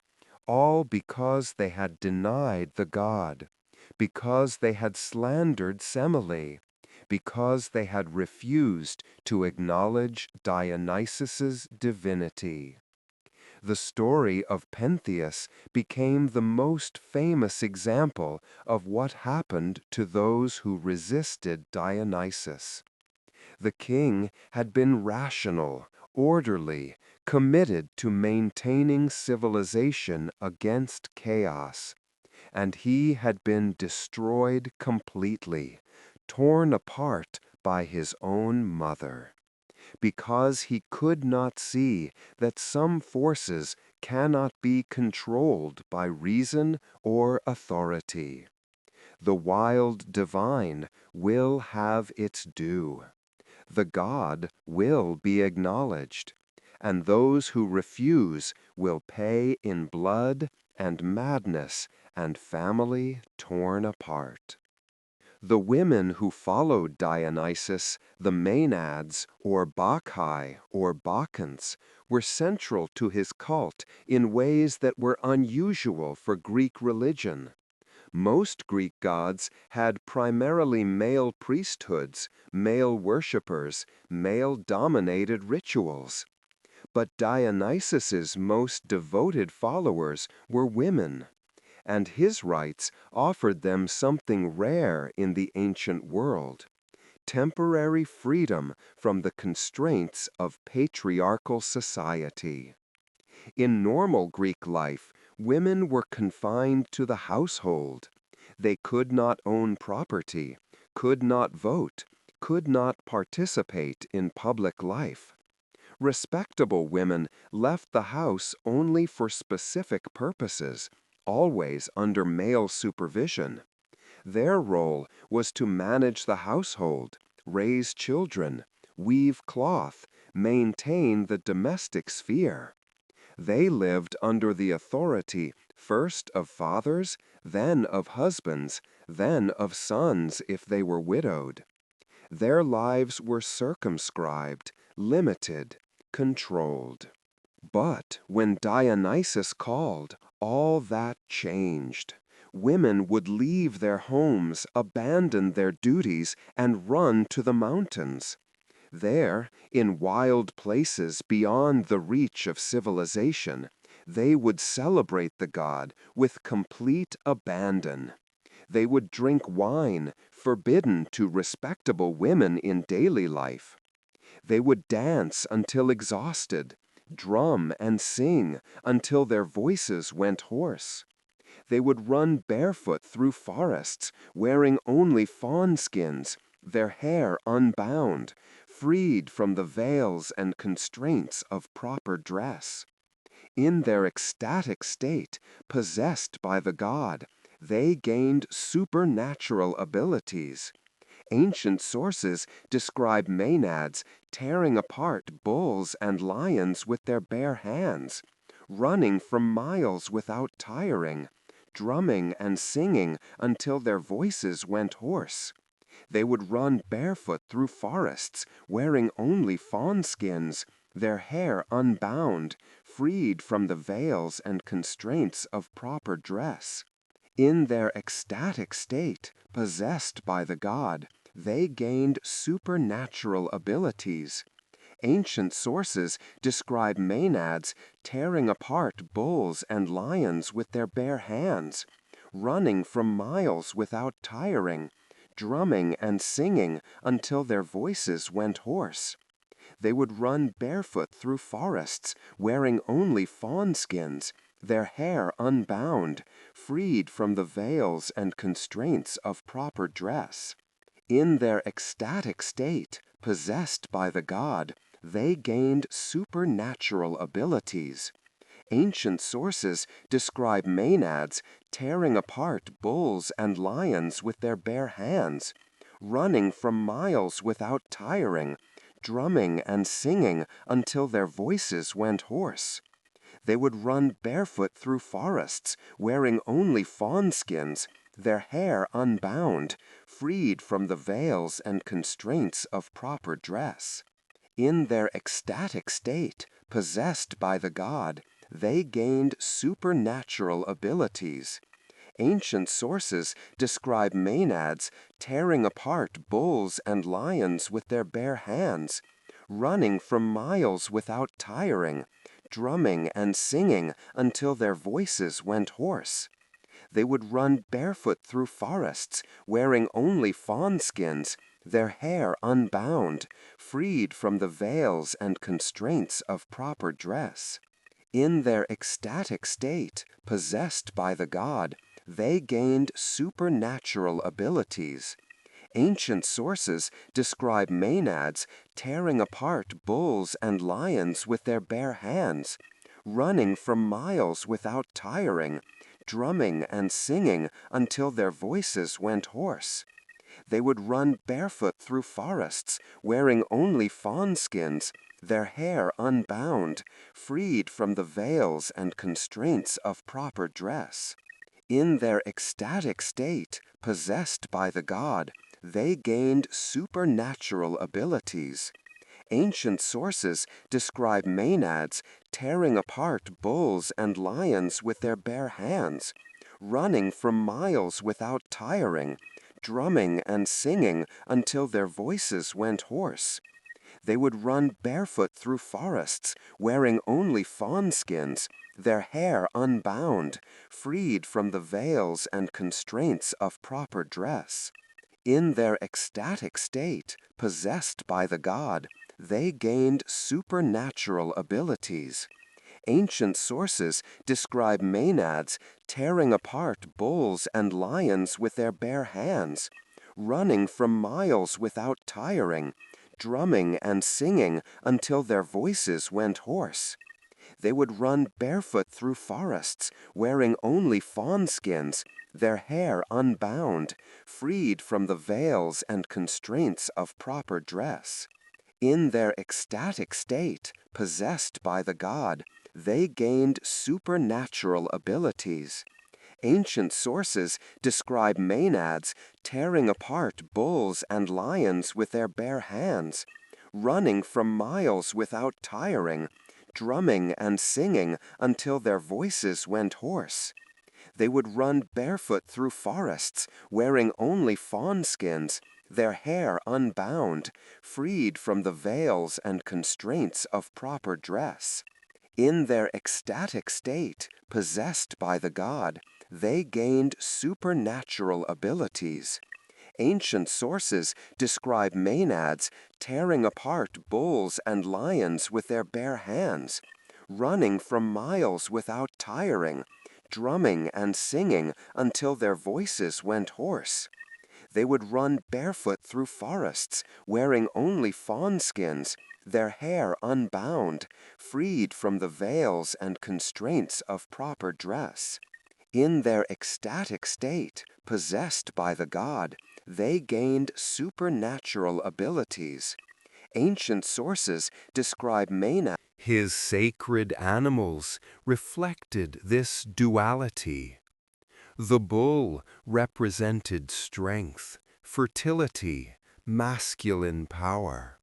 all because they had denied the god, because they had slandered Semele, because they had refused to acknowledge Dionysus's divinity. The story of Pentheus became the most famous example of what happened to those who resisted Dionysus. The king had been rational, orderly, committed to maintaining civilization against chaos, and he had been destroyed completely, torn apart by his own mother, because he could not see that some forces cannot be controlled by reason or authority. The wild divine will have its due. The god will be acknowledged, and those who refuse will pay in blood and madness and family torn apart. The women who followed Dionysus, the Maenads, or Bacchae, or Bacchants, were central to his cult in ways that were unusual for Greek religion. Most Greek gods had primarily male priesthoods, male worshippers, male-dominated rituals. But Dionysus's most devoted followers were women, and his rites offered them something rare in the ancient world: temporary freedom from the constraints of patriarchal society. In normal Greek life, women were confined to the household. They could not own property, could not vote, could not participate in public life. Respectable women left the house only for specific purposes, always under male supervision. Their role was to manage the household, raise children, weave cloth, maintain the domestic sphere. They lived under the authority first of fathers, then of husbands, then of sons if they were widowed. Their lives were circumscribed, limited, controlled. But when Dionysus called, all that changed. Women would leave their homes, abandon their duties, and run to the mountains. There, in wild places beyond the reach of civilization, they would celebrate the god with complete abandon. They would drink wine, forbidden to respectable women in daily life. They would dance until exhausted, drum and sing until their voices went hoarse. They would run barefoot through forests, wearing only fawn skins, their hair unbound, freed from the veils and constraints of proper dress. In their ecstatic state, possessed by the god, they gained supernatural abilities. Ancient sources describe maenads tearing apart bulls and lions with their bare hands, running from miles without tiring, drumming and singing until their voices went hoarse. They would run barefoot through forests, wearing only fawn skins, their hair unbound, freed from the veils and constraints of proper dress. In their ecstatic state, possessed by the god, they gained supernatural abilities. Ancient sources describe maenads tearing apart bulls and lions with their bare hands, running from miles without tiring, drumming and singing until their voices went hoarse. They would run barefoot through forests, wearing only fawn skins, their hair unbound, freed from the veils and constraints of proper dress. In their ecstatic state, possessed by the god, they gained supernatural abilities. Ancient sources describe maenads tearing apart bulls and lions with their bare hands, running from miles without tiring, drumming and singing until their voices went hoarse. They would run barefoot through forests, wearing only fawn skins, their hair unbound, freed from the veils and constraints of proper dress. In their ecstatic state, possessed by the god, they gained supernatural abilities. Ancient sources describe maenads tearing apart bulls and lions with their bare hands, running from miles without tiring, drumming and singing until their voices went hoarse. They would run barefoot through forests, wearing only fawn skins, their hair unbound, freed from the veils and constraints of proper dress. In their ecstatic state, possessed by the god, they gained supernatural abilities. Ancient sources describe maenads tearing apart bulls and lions with their bare hands, running from miles without tiring, drumming and singing until their voices went hoarse. They would run barefoot through forests, wearing only fawn skins, their hair unbound, freed from the veils and constraints of proper dress. In their ecstatic state, possessed by the god, they gained supernatural abilities. Ancient sources describe maenads tearing apart bulls and lions with their bare hands, running from miles without tiring, drumming and singing until their voices went hoarse. They would run barefoot through forests, wearing only fawn skins, their hair unbound, freed from the veils and constraints of proper dress. In their ecstatic state, possessed by the god, they gained supernatural abilities. Ancient sources describe maenads tearing apart bulls and lions with their bare hands, running from miles without tiring, drumming and singing until their voices went hoarse. They would run barefoot through forests, wearing only fawn skins, their hair unbound, freed from the veils and constraints of proper dress. In their ecstatic state, possessed by the god, they gained supernatural abilities. Ancient sources describe maenads tearing apart bulls and lions with their bare hands, running from miles without tiring, drumming and singing until their voices went hoarse. They would run barefoot through forests, wearing only fawn skins, their hair unbound, freed from the veils and constraints of proper dress. In their ecstatic state, possessed by the god, they gained supernatural abilities. Ancient sources describe maenads tearing apart bulls and lions with their bare hands, running from miles without tiring, drumming and singing until their voices went hoarse. They would run barefoot through forests, wearing only fawn skins, their hair unbound, freed from the veils and constraints of proper dress. In their ecstatic state, possessed by the god, they gained supernatural abilities. Ancient sources describe Maenad. His sacred animals reflected this duality. The bull represented strength, fertility, masculine power,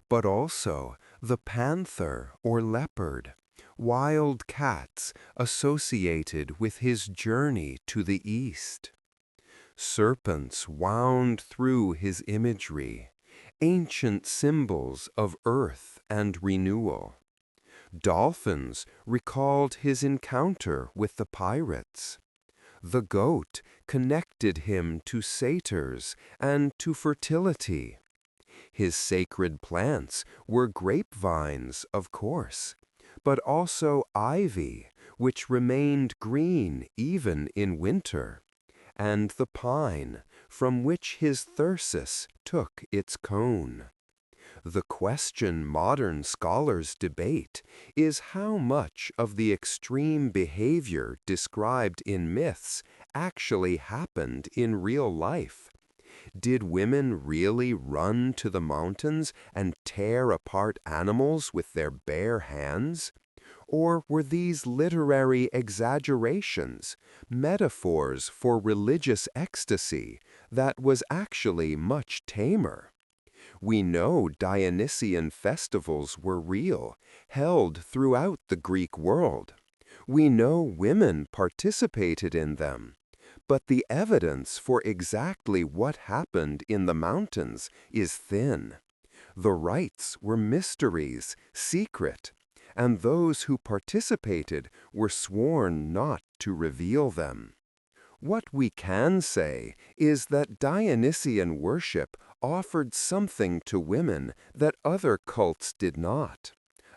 but also the panther or leopard, wild cats associated with his journey to the east. Serpents wound through his imagery, ancient symbols of earth and renewal. Dolphins recalled his encounter with the pirates. The goat connected him to satyrs and to fertility. His sacred plants were grapevines, of course, but also ivy, which remained green even in winter, and the pine, from which his thyrsus took its cone. The question modern scholars debate is how much of the extreme behavior described in myths actually happened in real life. Did women really run to the mountains and tear apart animals with their bare hands? Or were these literary exaggerations, metaphors for religious ecstasy that was actually much tamer? We know Dionysian festivals were real, held throughout the Greek world. We know women participated in them. But the evidence for exactly what happened in the mountains is thin. The rites were mysteries, secret, and those who participated were sworn not to reveal them. What we can say is that Dionysian worship offered something to women that other cults did not.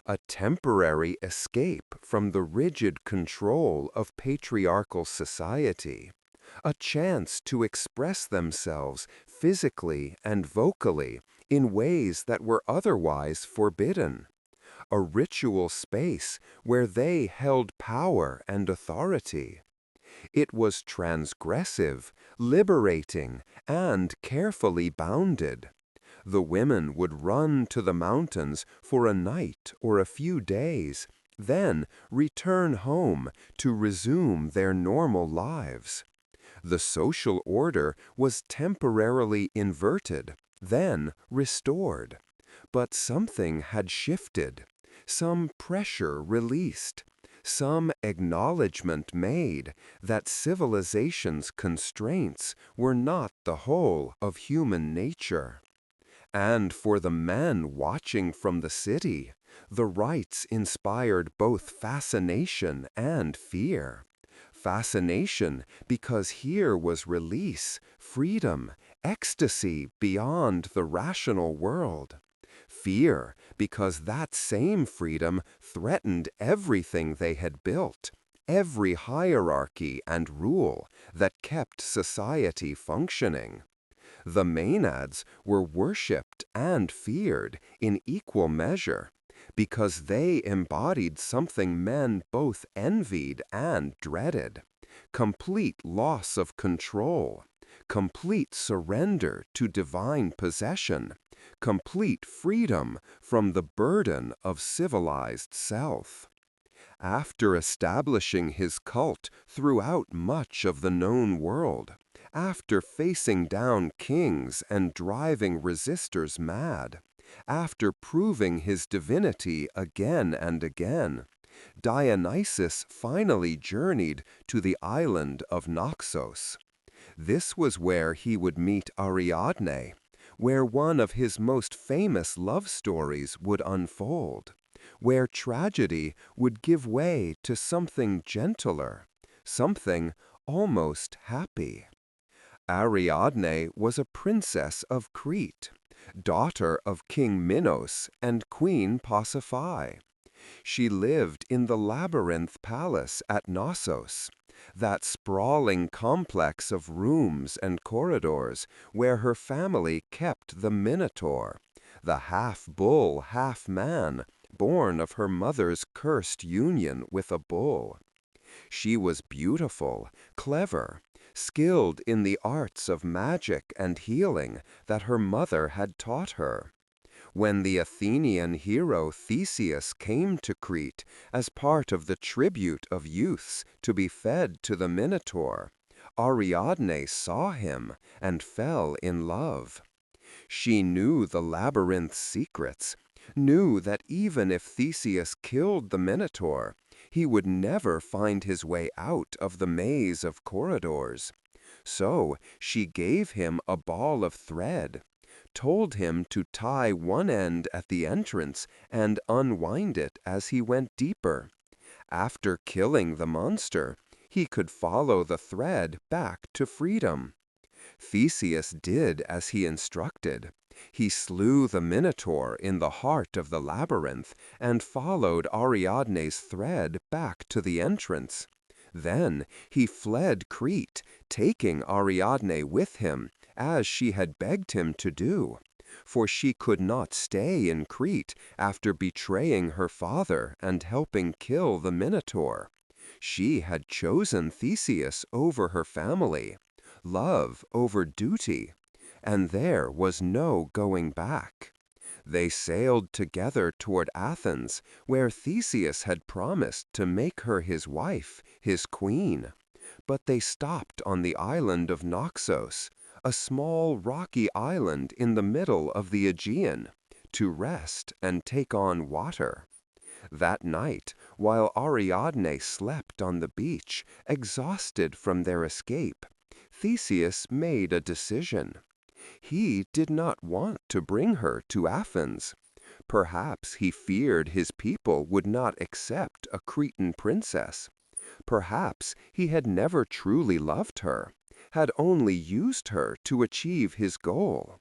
A temporary escape from the rigid control of patriarchal society. A chance to express themselves physically and vocally in ways that were otherwise forbidden. A ritual space where they held power and authority. It was transgressive, liberating, and carefully bounded. The women would run to the mountains for a night or a few days, then return home to resume their normal lives. The social order was temporarily inverted, then restored. But something had shifted, some pressure released, some acknowledgment made that civilization's constraints were not the whole of human nature. And for the men watching from the city, the rites inspired both fascination and fear. Fascination because here was release, freedom, ecstasy beyond the rational world. Fear because that same freedom threatened everything they had built, every hierarchy and rule that kept society functioning. The Maenads were worshipped and feared in equal measure because they embodied something men both envied and dreaded: complete loss of control, complete surrender to divine possession, complete freedom from the burden of civilized self. After establishing his cult throughout much of the known world, after facing down kings and driving resistors mad, after proving his divinity again and again, Dionysus finally journeyed to the island of Naxos. This was where he would meet Ariadne, where one of his most famous love stories would unfold, where tragedy would give way to something gentler, something almost happy. Ariadne was a princess of Crete, daughter of King Minos and Queen Pasiphae. She lived in the labyrinth palace at Knossos, that sprawling complex of rooms and corridors where her family kept the Minotaur, the half-bull, half-man, born of her mother's cursed union with a bull. She was beautiful, clever, skilled in the arts of magic and healing that her mother had taught her. When the Athenian hero Theseus came to Crete as part of the tribute of youths to be fed to the Minotaur, Ariadne saw him and fell in love. She knew the labyrinth's secrets, knew that even if Theseus killed the Minotaur, he would never find his way out of the maze of corridors. So she gave him a ball of thread, told him to tie one end at the entrance and unwind it as he went deeper. After killing the monster, he could follow the thread back to freedom. Theseus did as he instructed. He slew the Minotaur in the heart of the labyrinth and followed Ariadne's thread back to the entrance. Then he fled Crete, taking Ariadne with him, as she had begged him to do, for she could not stay in Crete after betraying her father and helping kill the Minotaur. She had chosen Theseus over her family, love over duty, and there was no going back. They sailed together toward Athens, where Theseus had promised to make her his wife, his queen. But they stopped on the island of Naxos, a small rocky island in the middle of the Aegean, to rest and take on water. That night, while Ariadne slept on the beach, exhausted from their escape, Theseus made a decision. He did not want to bring her to Athens. Perhaps he feared his people would not accept a Cretan princess. Perhaps he had never truly loved her, had only used her to achieve his goal.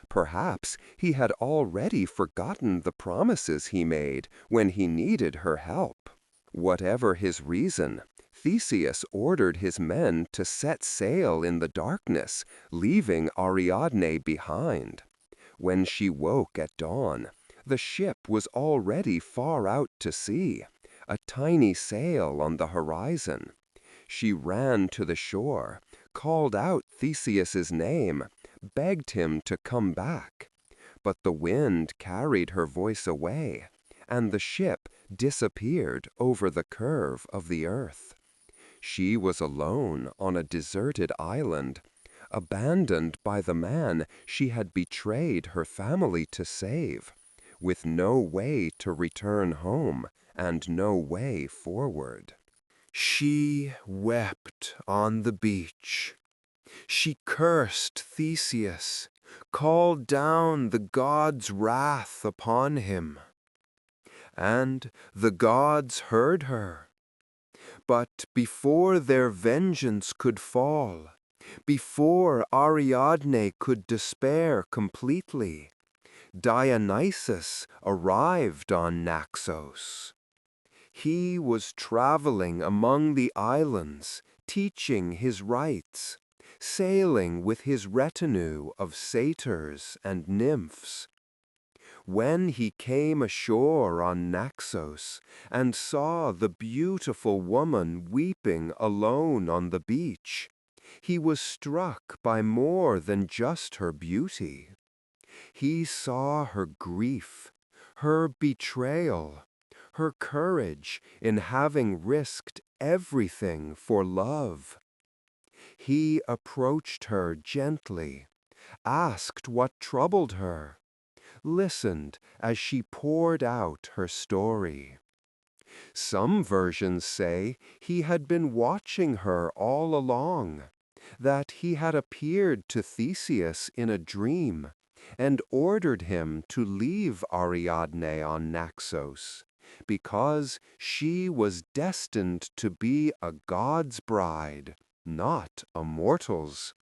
Perhaps he had already forgotten the promises he made when he needed her help. Whatever his reason, Theseus ordered his men to set sail in the darkness, leaving Ariadne behind. When she woke at dawn, the ship was already far out to sea, a tiny sail on the horizon. She ran to the shore, called out Theseus's name, begged him to come back. But the wind carried her voice away, and the ship disappeared over the curve of the earth. She was alone on a deserted island, abandoned by the man she had betrayed her family to save, with no way to return home and no way forward. She wept on the beach. She cursed Theseus, called down the gods' wrath upon him. And the gods heard her. But before their vengeance could fall, before Ariadne could despair completely, Dionysos arrived on Naxos. He was traveling among the islands, teaching his rites, sailing with his retinue of satyrs and nymphs. When he came ashore on Naxos and saw the beautiful woman weeping alone on the beach, he was struck by more than just her beauty. He saw her grief, her betrayal, her courage in having risked everything for love. He approached her gently, asked what troubled her, listened as she poured out her story. Some versions say he had been watching her all along, that he had appeared to Theseus in a dream and ordered him to leave Ariadne on Naxos, because she was destined to be a god's bride, not a mortal's.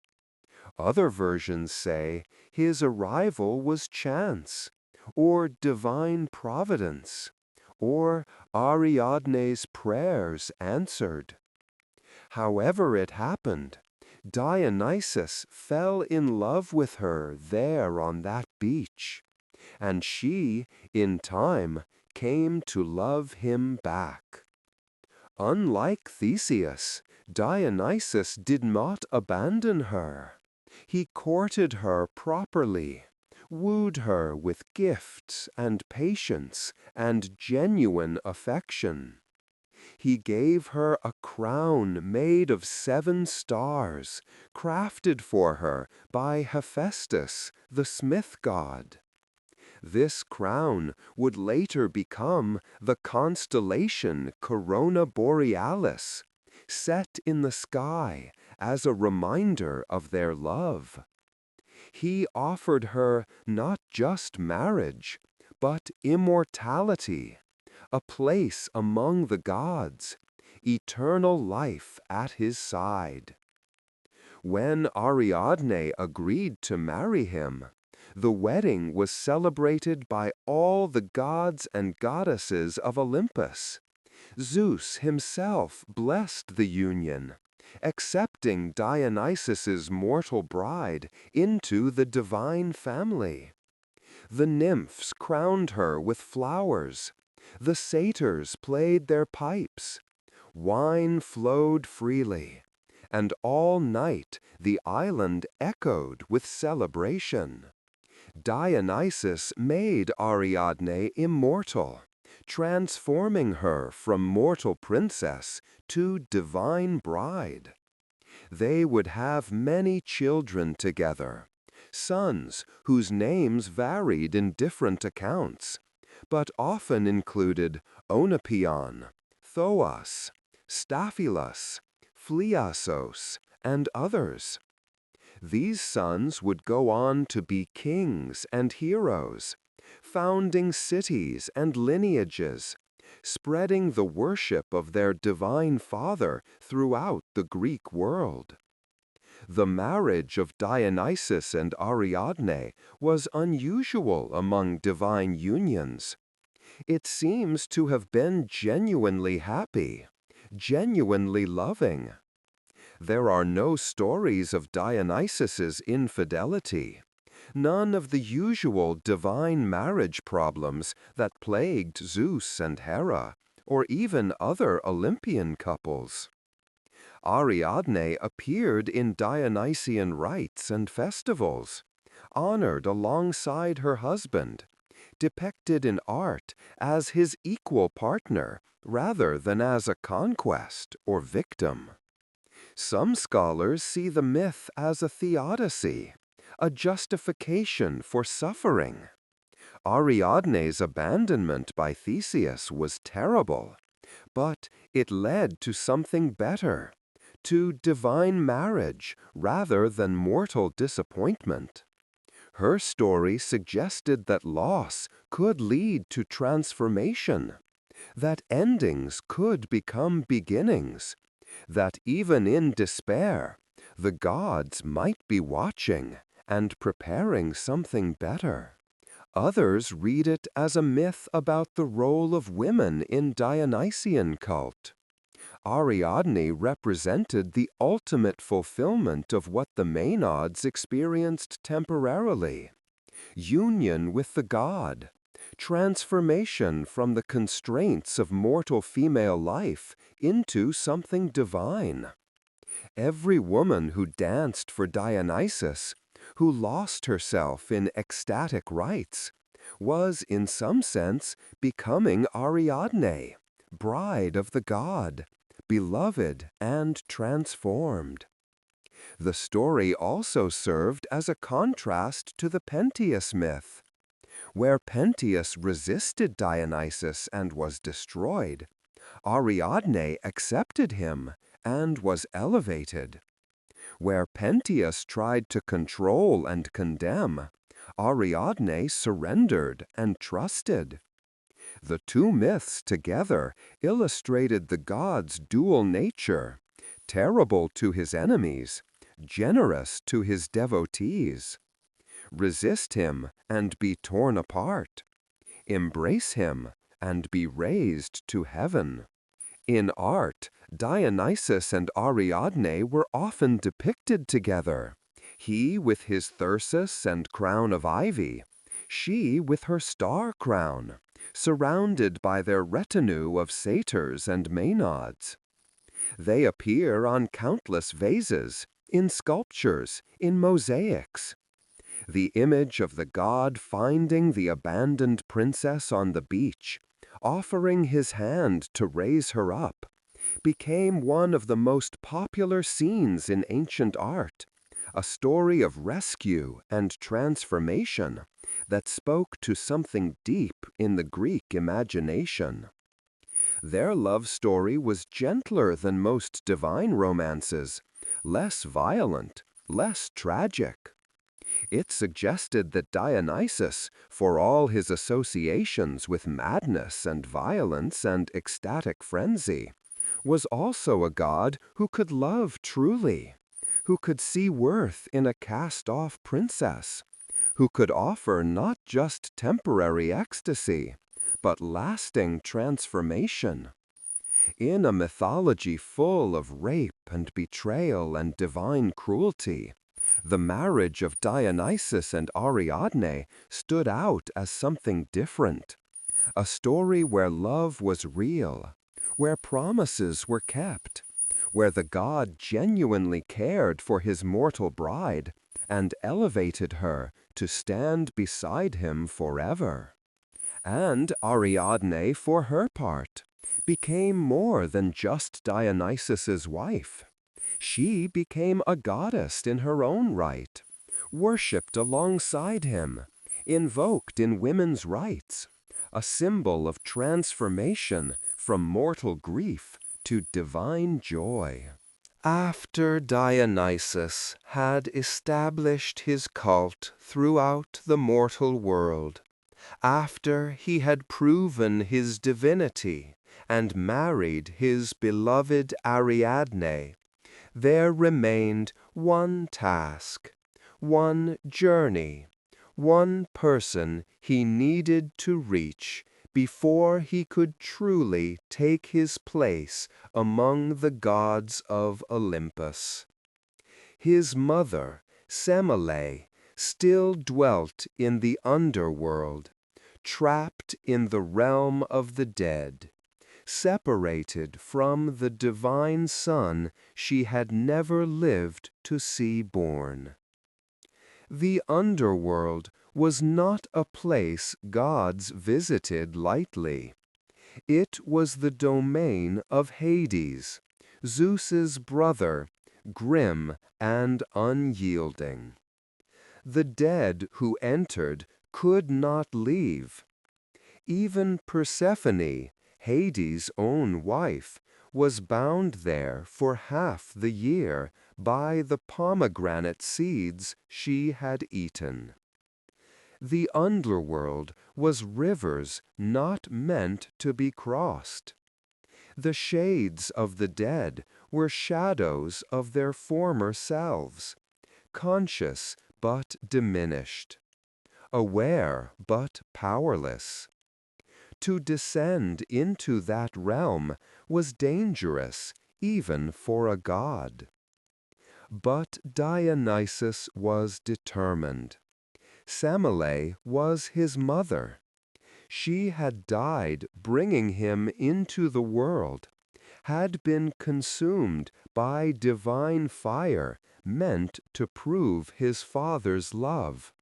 Other versions say his arrival was chance, or divine providence, or Ariadne's prayers answered. However it happened, Dionysus fell in love with her there on that beach, and she, in time, came to love him back. Unlike Theseus, Dionysus did not abandon her. He courted her properly, wooed her with gifts and patience and genuine affection. He gave her a crown made of 7 stars, crafted for her by Hephaestus, the smith god. This crown would later become the constellation Corona Borealis, set in the sky as a reminder of their love. He offered her not just marriage, but immortality, a place among the gods, eternal life at his side. When Ariadne agreed to marry him, the wedding was celebrated by all the gods and goddesses of Olympus. Zeus himself blessed the union, accepting Dionysus's mortal bride into the divine family. The nymphs crowned her with flowers. The satyrs played their pipes. Wine flowed freely, and all night the island echoed with celebration. Dionysus made Ariadne immortal, transforming her from mortal princess to divine bride. They would have many children together, sons whose names varied in different accounts, but often included Oenopion, Thoas, Staphylos, Phliasos, and others. These sons would go on to be kings and heroes, founding cities and lineages, spreading the worship of their divine father throughout the Greek world. The marriage of Dionysus and Ariadne was unusual among divine unions. It seems to have been genuinely happy, genuinely loving. There are no stories of Dionysus's infidelity, none of the usual divine marriage problems that plagued Zeus and Hera, or even other Olympian couples. Ariadne appeared in Dionysian rites and festivals, honored alongside her husband, depicted in art as his equal partner rather than as a conquest or victim. Some scholars see the myth as a theodicy, a justification for suffering. Ariadne's abandonment by Theseus was terrible, but it led to something better, to divine marriage rather than mortal disappointment. Her story suggested that loss could lead to transformation, that endings could become beginnings, that even in despair, the gods might be watching and preparing something better. Others read it as a myth about the role of women in Dionysian cult. Ariadne represented the ultimate fulfillment of what the Maenads experienced temporarily: union with the god, transformation from the constraints of mortal female life into something divine. Every woman who danced for Dionysus, who lost herself in ecstatic rites, was in some sense becoming Ariadne, bride of the god, beloved and transformed. The story also served as a contrast to the Pentheus myth. Where Pentheus resisted Dionysus and was destroyed, Ariadne accepted him and was elevated. Where Pentheus tried to control and condemn, Ariadne surrendered and trusted. The two myths together illustrated the god's dual nature, terrible to his enemies, generous to his devotees. Resist him and be torn apart. Embrace him and be raised to heaven. In art, Dionysus and Ariadne were often depicted together, he with his thyrsus and crown of ivy, she with her star crown, surrounded by their retinue of satyrs and maenads. They appear on countless vases, in sculptures, in mosaics. The image of the god finding the abandoned princess on the beach, offering his hand to raise her up, became one of the most popular scenes in ancient art, a story of rescue and transformation that spoke to something deep in the Greek imagination. Their love story was gentler than most divine romances, less violent, less tragic. It suggested that Dionysus, for all his associations with madness and violence and ecstatic frenzy, was also a god who could love truly, who could see worth in a cast-off princess, who could offer not just temporary ecstasy, but lasting transformation. In a mythology full of rape and betrayal and divine cruelty, the marriage of Dionysus and Ariadne stood out as something different, a story where love was real, where promises were kept, where the god genuinely cared for his mortal bride and elevated her to stand beside him forever. And Ariadne, for her part, became more than just Dionysus's wife. She became a goddess in her own right, worshipped alongside him, invoked in women's rites, a symbol of transformation from mortal grief to divine joy. After Dionysus had established his cult throughout the mortal world, after he had proven his divinity and married his beloved Ariadne, there remained one task, one journey, one person he needed to reach before he could truly take his place among the gods of Olympus. His mother, Semele, still dwelt in the underworld, trapped in the realm of the dead, separated from the divine son she had never lived to see born. The underworld was not a place gods visited lightly. It was the domain of Hades, Zeus's brother, grim and unyielding. The dead who entered could not leave. Even Persephone, Hades' own wife, was bound there for half the year by the pomegranate seeds she had eaten. The underworld was rivers not meant to be crossed. The shades of the dead were shadows of their former selves, conscious but diminished, aware but powerless. To descend into that realm was dangerous even for a god. But Dionysus was determined. Semele was his mother. She had died bringing him into the world, had been consumed by divine fire meant to prove his father's love.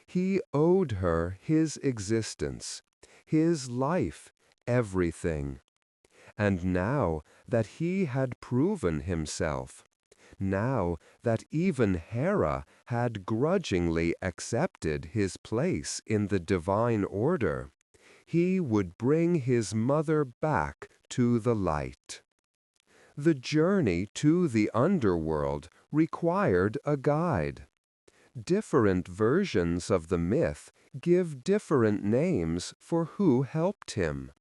He owed her his existence, his life, everything. And now that he had proven himself, now that even Hera had grudgingly accepted his place in the divine order, he would bring his mother back to the light. The journey to the underworld required a guide. Different versions of the myth give different names for who helped him.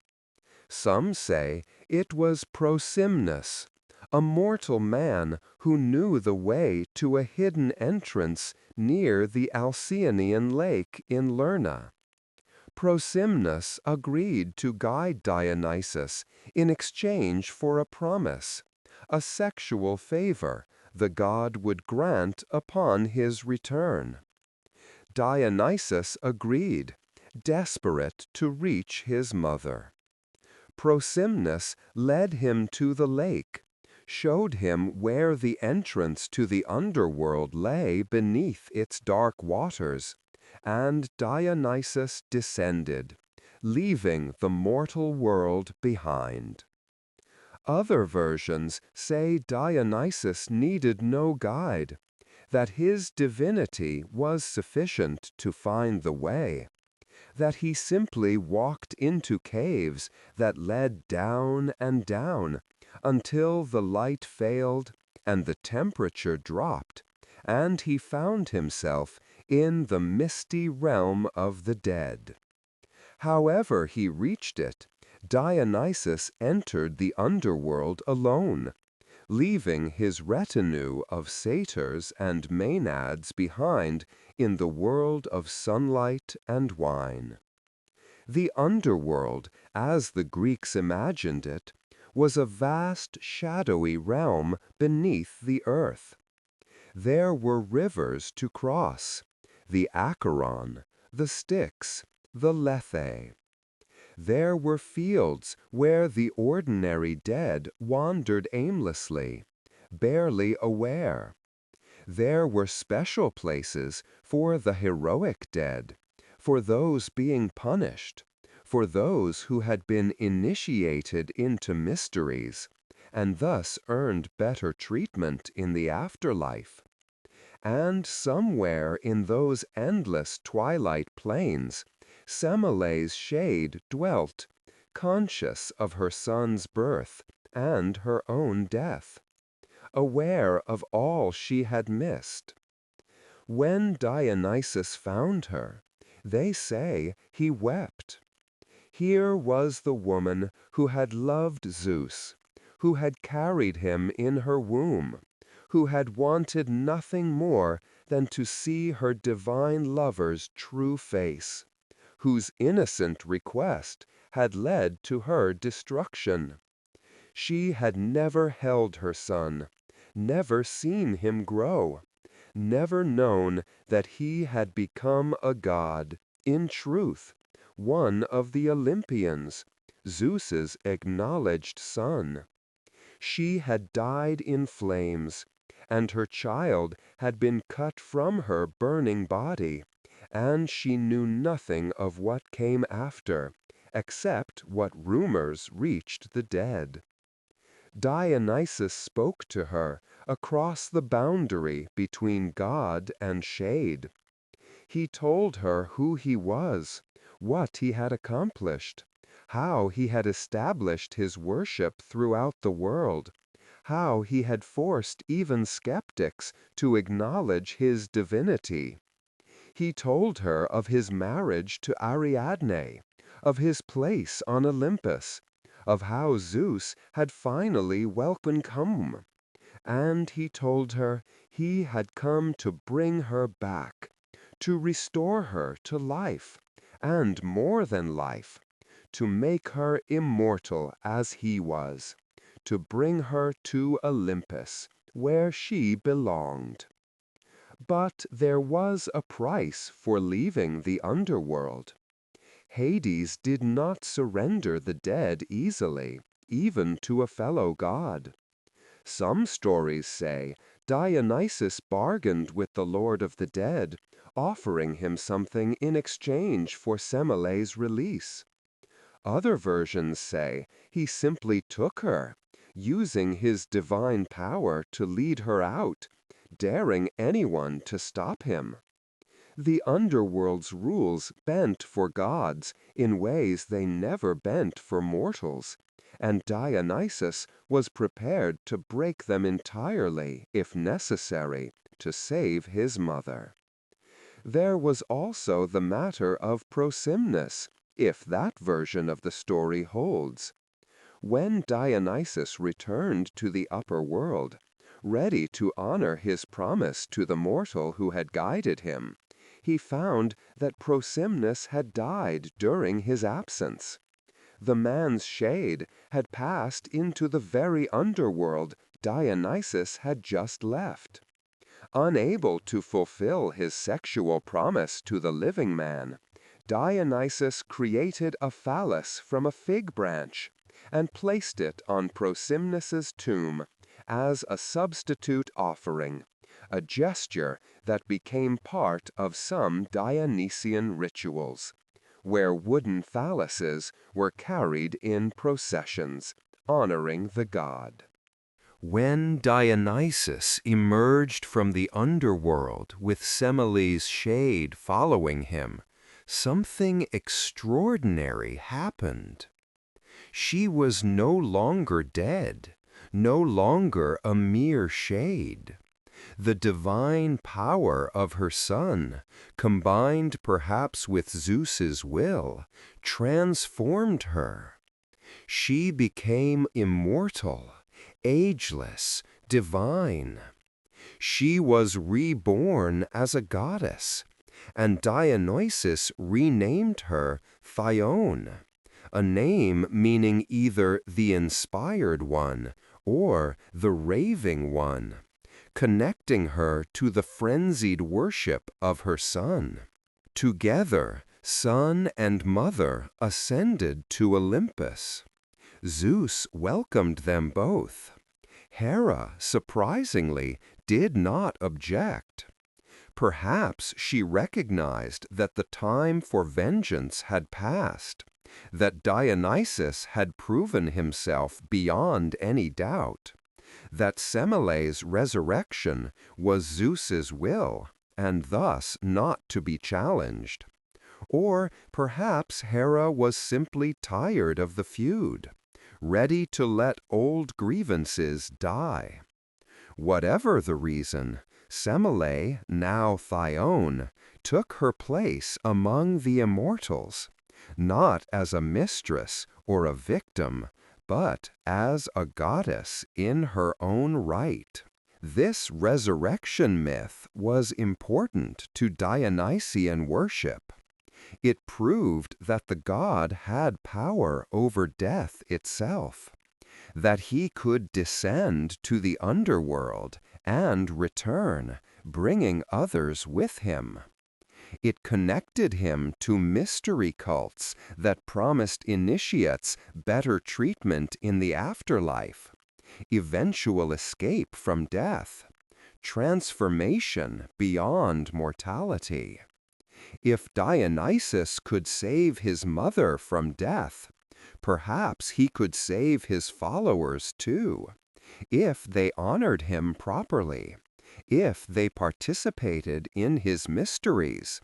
Some say it was Prosimnus, a mortal man who knew the way to a hidden entrance near the Alcyonian lake in Lerna. Prosimnus agreed to guide Dionysus in exchange for a promise, a sexual favor the god would grant upon his return. Dionysus agreed, desperate to reach his mother. Prosimnus led him to the lake, showed him where the entrance to the underworld lay beneath its dark waters, and Dionysus descended, leaving the mortal world behind. Other versions say Dionysus needed no guide, that his divinity was sufficient to find the way, that he simply walked into caves that led down and down until the light failed and the temperature dropped, and he found himself in the misty realm of the dead. However he reached it, Dionysus entered the underworld alone, leaving his retinue of satyrs and maenads behind in the world of sunlight and wine. The underworld, as the Greeks imagined it, was a vast shadowy realm beneath the earth. There were rivers to cross, the Acheron, the Styx, the Lethe. There were fields where the ordinary dead wandered aimlessly, barely aware. There were special places for the heroic dead, for those being punished, for those who had been initiated into mysteries, and thus earned better treatment in the afterlife. And somewhere in those endless twilight plains, Semele's shade dwelt, conscious of her son's birth and her own death, aware of all she had missed. When Dionysus found her, they say he wept. Here was the woman who had loved Zeus, who had carried him in her womb, who had wanted nothing more than to see her divine lover's true face, whose innocent request had led to her destruction. She had never held her son, never seen him grow, never known that he had become a god, in truth, one of the Olympians, Zeus's acknowledged son. She had died in flames, and her child had been cut from her burning body, and she knew nothing of what came after, except what rumors reached the dead. Dionysus spoke to her across the boundary between God and shade. He told her who he was, what he had accomplished, how he had established his worship throughout the world, how he had forced even skeptics to acknowledge his divinity. He told her of his marriage to Ariadne, of his place on Olympus, of how Zeus had finally welcomed him, and he told her he had come to bring her back, to restore her to life, and more than life, to make her immortal as he was, to bring her to Olympus, where she belonged. But there was a price for leaving the underworld. Hades did not surrender the dead easily, even to a fellow god. Some stories say Dionysus bargained with the Lord of the Dead, offering him something in exchange for Semele's release. Other versions say he simply took her, using his divine power to lead her out, daring anyone to stop him. The underworld's rules bent for gods in ways they never bent for mortals, and Dionysus was prepared to break them entirely, if necessary, to save his mother. There was also the matter of Prosimnus, if that version of the story holds. When Dionysus returned to the upper world, ready to honor his promise to the mortal who had guided him, he found that Prosimnus had died during his absence. The man's shade had passed into the very underworld Dionysus had just left. Unable to fulfill his sexual promise to the living man, Dionysus created a phallus from a fig branch and placed it on Prosimnus's tomb as a substitute offering, a gesture that became part of some Dionysian rituals, where wooden phalluses were carried in processions, honoring the god. When Dionysus emerged from the underworld with Semele's shade following him, something extraordinary happened. She was no longer dead, no longer a mere shade. The divine power of her son, combined perhaps with Zeus's will, transformed her. She became immortal, ageless, divine. She was reborn as a goddess, and Dionysus renamed her Thyone, a name meaning either the inspired one or the raving one, connecting her to the frenzied worship of her son. Together, son and mother ascended to Olympus. Zeus welcomed them both. Hera, surprisingly, did not object. Perhaps she recognized that the time for vengeance had passed, that Dionysus had proven himself beyond any doubt, that Semele's resurrection was Zeus's will, and thus not to be challenged. Or perhaps Hera was simply tired of the feud, ready to let old grievances die. Whatever the reason, Semele, now Thyone, took her place among the immortals, not as a mistress or a victim, but as a goddess in her own right. This resurrection myth was important to Dionysian worship. It proved that the god had power over death itself, that he could descend to the underworld and return, bringing others with him. It connected him to mystery cults that promised initiates better treatment in the afterlife, eventual escape from death, transformation beyond mortality. If Dionysus could save his mother from death, perhaps he could save his followers too, if they honored him properly, if they participated in his mysteries,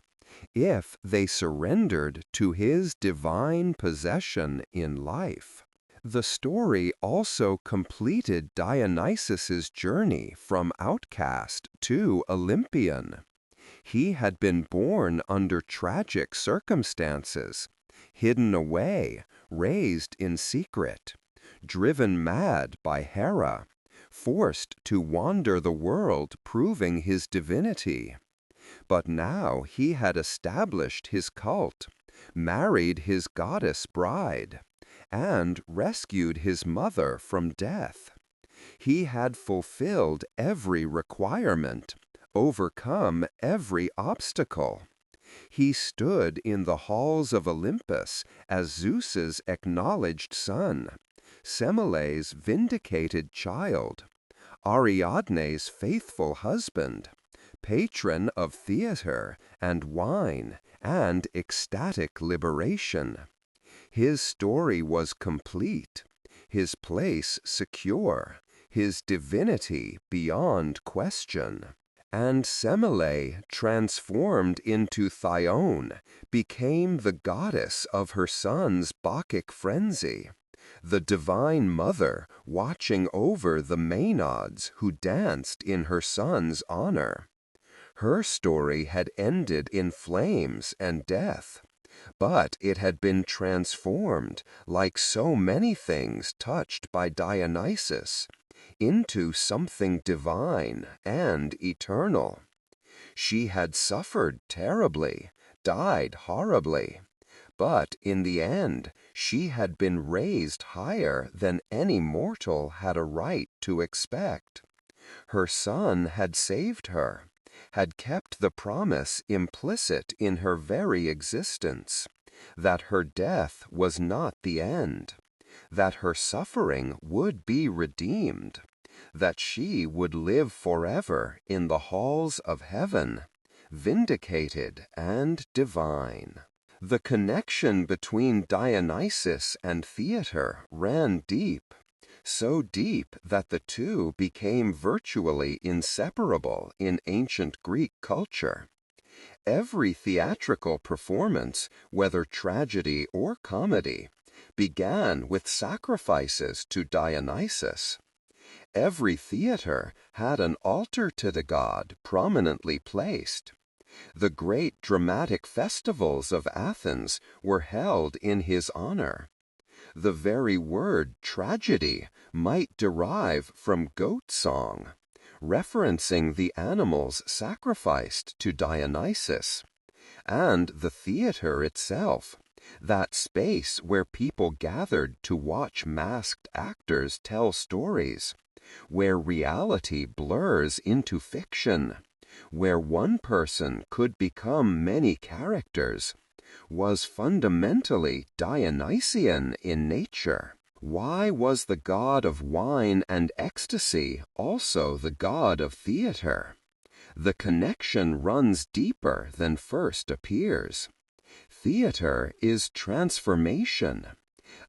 if they surrendered to his divine possession in life. The story also completed Dionysus's journey from outcast to Olympian. He had been born under tragic circumstances, hidden away, raised in secret, driven mad by Hera, forced to wander the world proving his divinity. But now he had established his cult, married his goddess bride, and rescued his mother from death. He had fulfilled every requirement, overcome every obstacle. He stood in the halls of Olympus as Zeus's acknowledged son, Semele's vindicated child, Ariadne's faithful husband, patron of theater and wine and ecstatic liberation. His story was complete, his place secure, his divinity beyond question. And Semele, transformed into Thyone, became the goddess of her son's Bacchic frenzy, the divine mother watching over the Maenads who danced in her son's honor. Her story had ended in flames and death, but it had been transformed, like so many things touched by Dionysus, into something divine and eternal. She had suffered terribly, died horribly, but in the end she had been raised higher than any mortal had a right to expect. Her son had saved her, had kept the promise implicit in her very existence, that her death was not the end, that her suffering would be redeemed, that she would live forever in the halls of heaven, vindicated and divine. The connection between Dionysus and theater ran deep, so deep that the two became virtually inseparable in ancient Greek culture. Every theatrical performance, whether tragedy or comedy, began with sacrifices to Dionysus. Every theater had an altar to the god prominently placed. The great dramatic festivals of Athens were held in his honor. The very word tragedy might derive from goat song, referencing the animals sacrificed to Dionysus. And the theater itself, that space where people gathered to watch masked actors tell stories, where reality blurs into fiction, where one person could become many characters, was fundamentally Dionysian in nature. Why was the god of wine and ecstasy also the god of theater? The connection runs deeper than first appears. Theater is transformation.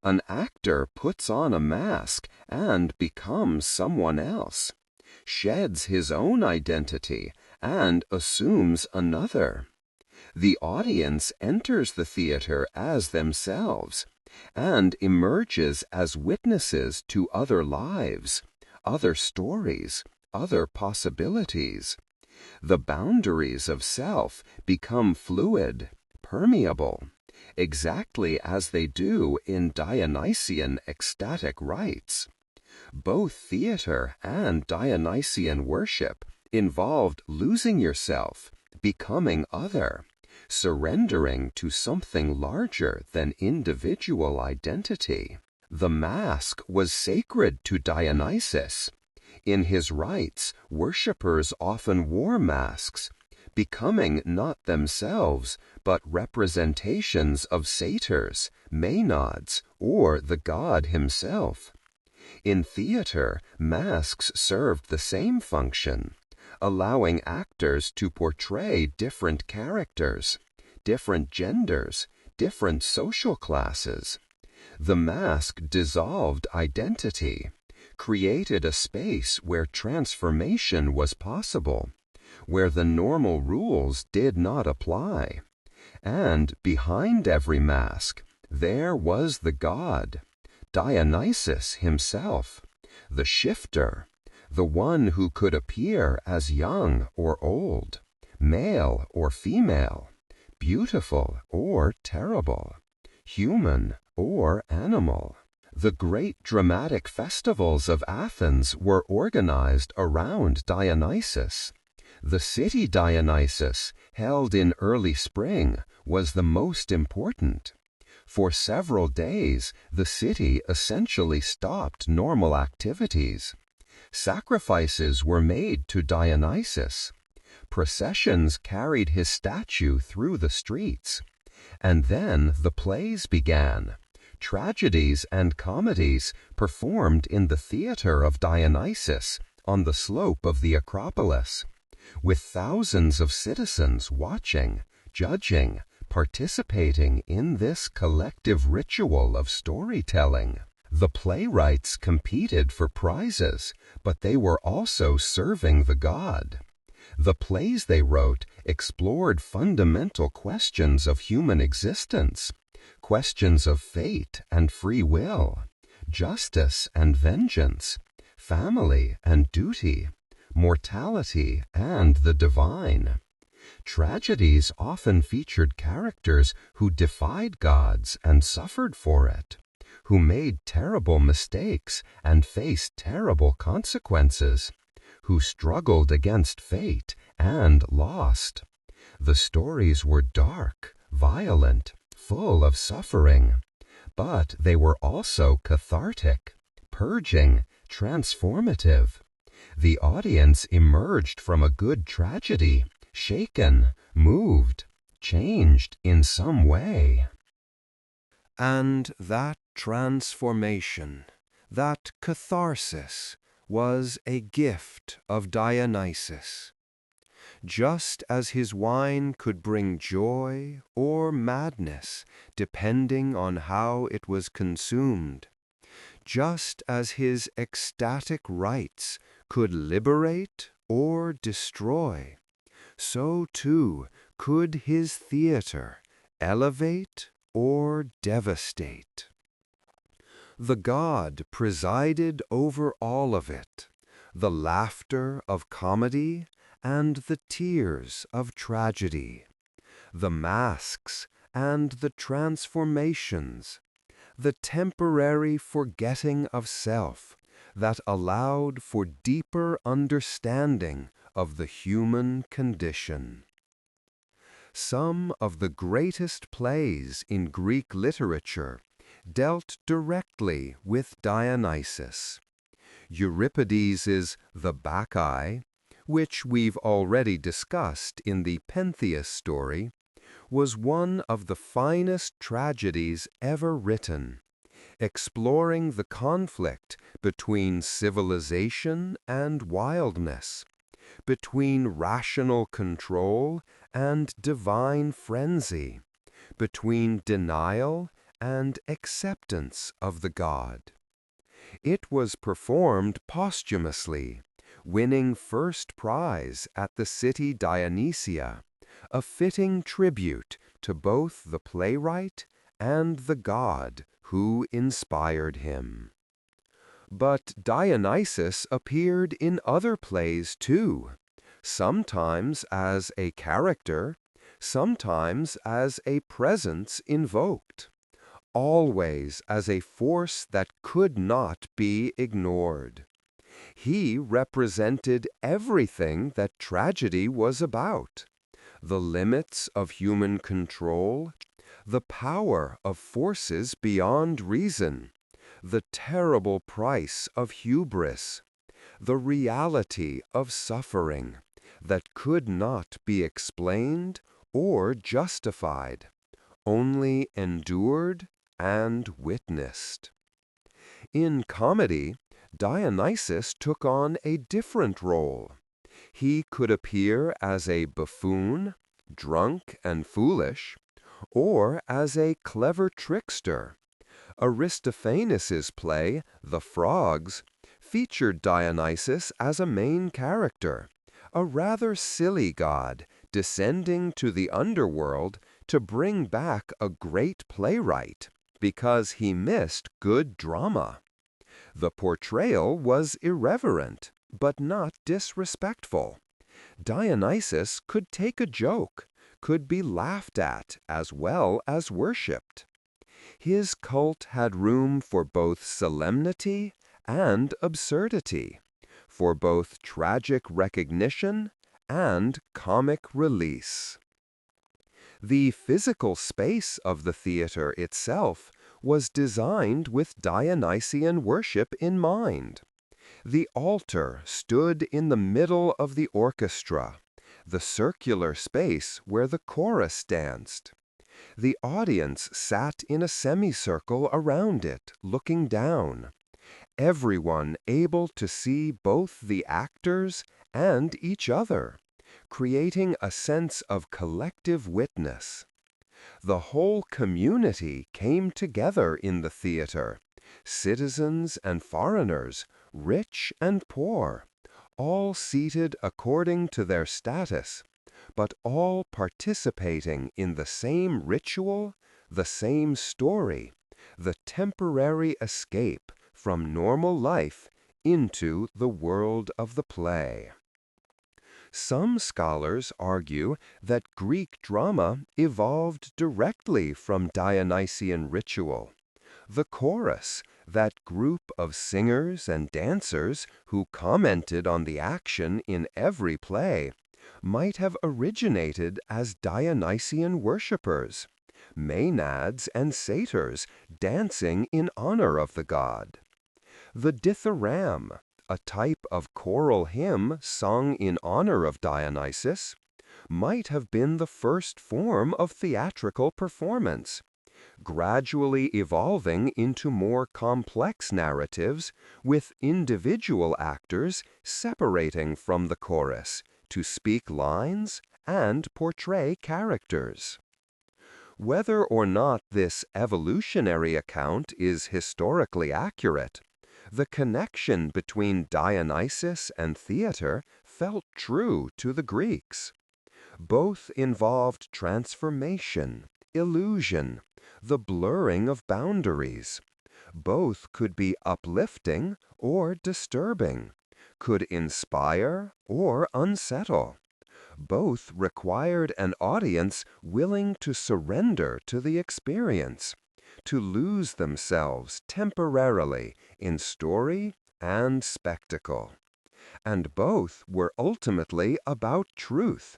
An actor puts on a mask and becomes someone else, sheds his own identity and assumes another. The audience enters the theater as themselves and emerges as witnesses to other lives, other stories, other possibilities. The boundaries of self become fluid, permeable, exactly as they do in Dionysian ecstatic rites. Both theater and Dionysian worship involved losing yourself, becoming other, surrendering to something larger than individual identity. The mask was sacred to Dionysus. In his rites, worshippers often wore masks, becoming not themselves, but representations of satyrs, maenads, or the god himself. In theater, masks served the same function, allowing actors to portray different characters, different genders, different social classes. The mask dissolved identity, created a space where transformation was possible, where the normal rules did not apply. And behind every mask, there was the god, Dionysus himself, the shifter, the one who could appear as young or old, male or female, beautiful or terrible, human or animal. The great dramatic festivals of Athens were organized around Dionysus. The city Dionysus, held in early spring, was the most important. For several days, the city essentially stopped normal activities. Sacrifices were made to Dionysus. Processions carried his statue through the streets. And then the plays began. Tragedies and comedies performed in the theater of Dionysus on the slope of the Acropolis, with thousands of citizens watching, judging, participating in this collective ritual of storytelling. The playwrights competed for prizes, but they were also serving the god. The plays they wrote explored fundamental questions of human existence, questions of fate and free will, justice and vengeance, family and duty, mortality and the divine. Tragedies often featured characters who defied gods and suffered for it, who made terrible mistakes and faced terrible consequences, who struggled against fate and lost. The stories were dark, violent, full of suffering, but they were also cathartic, purging, transformative. The audience emerged from a good tragedy, shaken, moved, changed in some way. And that transformation, that catharsis, was a gift of Dionysus. Just as his wine could bring joy or madness, depending on how it was consumed, just as his ecstatic rites could liberate or destroy, so too could his theater elevate or devastate. The god presided over all of it, the laughter of comedy and the tears of tragedy, the masks and the transformations, the temporary forgetting of self that allowed for deeper understanding of the human condition. Some of the greatest plays in Greek literature dealt directly with Dionysus. Euripides's The Bacchae, which we've already discussed in the Pentheus story, was one of the finest tragedies ever written, exploring the conflict between civilization and wildness, between rational control and divine frenzy, between denial and acceptance of the god. It was performed posthumously, winning first prize at the city Dionysia, a fitting tribute to both the playwright and the god who inspired him. But Dionysus appeared in other plays too, sometimes as a character, sometimes as a presence invoked, always as a force that could not be ignored. He represented everything that tragedy was about: the limits of human control, the power of forces beyond reason, the terrible price of hubris, the reality of suffering that could not be explained or justified, only endured and witnessed. In comedy, Dionysus took on a different role. He could appear as a buffoon, drunk and foolish, or as a clever trickster. Aristophanes' play, The Frogs, featured Dionysus as a main character, a rather silly god descending to the underworld to bring back a great playwright because he missed good drama. The portrayal was irreverent, but not disrespectful. Dionysus could take a joke, could be laughed at as well as worshipped. His cult had room for both solemnity and absurdity, for both tragic recognition and comic release. The physical space of the theater itself was designed with Dionysian worship in mind. The altar stood in the middle of the orchestra, the circular space where the chorus danced. The audience sat in a semicircle around it, looking down, everyone able to see both the actors and each other, creating a sense of collective witness. The whole community came together in the theater, citizens and foreigners, rich and poor, all seated according to their status, but all participating in the same ritual, the same story, the temporary escape from normal life into the world of the play. Some scholars argue that Greek drama evolved directly from Dionysian ritual, The chorus, that group of singers and dancers who commented on the action in every play, might have originated as Dionysian worshippers, maenads and satyrs dancing in honor of the god. The dithyramb, a type of choral hymn sung in honor of Dionysus, might have been the first form of theatrical performance, gradually evolving into more complex narratives with individual actors separating from the chorus to speak lines and portray characters. Whether or not this evolutionary account is historically accurate, the connection between Dionysus and theater felt true to the Greeks. Both involved transformation, illusion, the blurring of boundaries. Both could be uplifting or disturbing, could inspire or unsettle. Both required an audience willing to surrender to the experience, to lose themselves temporarily in story and spectacle. And both were ultimately about truth,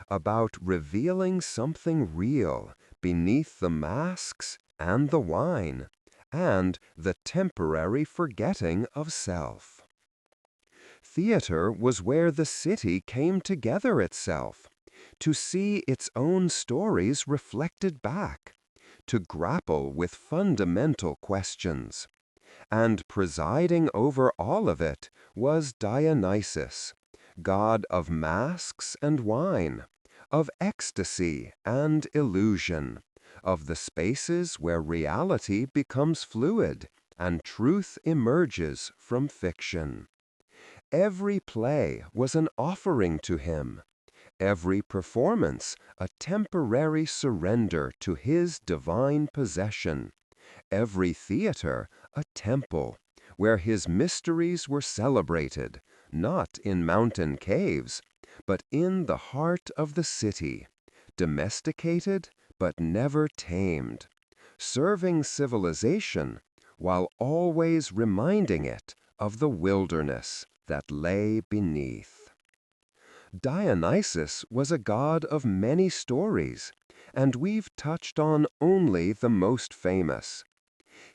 about revealing something real beneath the masks and the wine, and the temporary forgetting of self. Theater was where the city came together itself, to see its own stories reflected back, to grapple with fundamental questions. And presiding over all of it was Dionysus, god of masks and wine, of ecstasy and illusion, of the spaces where reality becomes fluid and truth emerges from fiction. Every play was an offering to him, every performance a temporary surrender to his divine possession, every theater a temple where his mysteries were celebrated, not in mountain caves, but in the heart of the city, domesticated but never tamed, serving civilization while always reminding it of the wilderness that lay beneath. Dionysus was a god of many stories, and we've touched on only the most famous.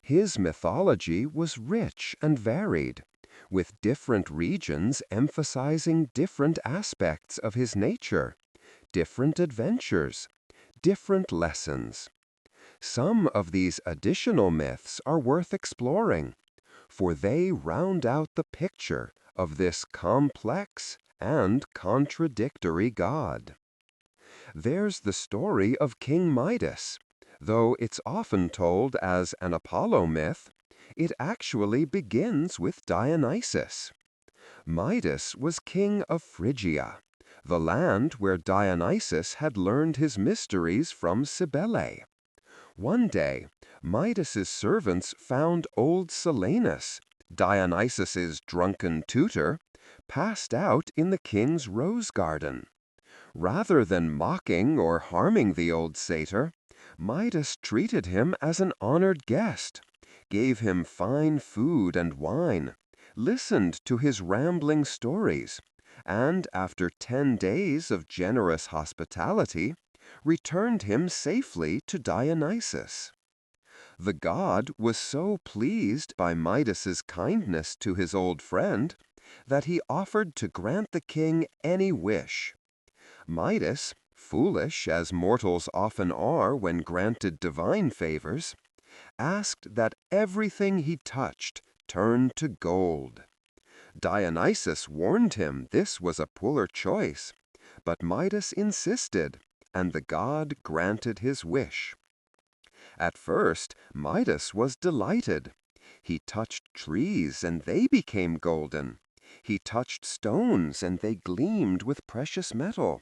His mythology was rich and varied, with different regions emphasizing different aspects of his nature, different adventures, different lessons. Some of these additional myths are worth exploring, for they round out the picture of this complex and contradictory god. There's the story of King Midas. Though it's often told as an Apollo myth, it actually begins with Dionysus. Midas was king of Phrygia, the land where Dionysus had learned his mysteries from Cybele. One day, Midas's servants found old Silenus, Dionysus's drunken tutor, passed out in the king's rose garden. Rather than mocking or harming the old satyr, Midas treated him as an honored guest, gave him fine food and wine, listened to his rambling stories, and after 10 days of generous hospitality, returned him safely to Dionysus. The god was so pleased by Midas's kindness to his old friend that he offered to grant the king any wish. Midas, foolish as mortals often are when granted divine favors, asked that everything he touched turn to gold. Dionysus warned him this was a poor choice, but Midas insisted, and the god granted his wish. At first, Midas was delighted. He touched trees, and they became golden. He touched stones, and they gleamed with precious metal.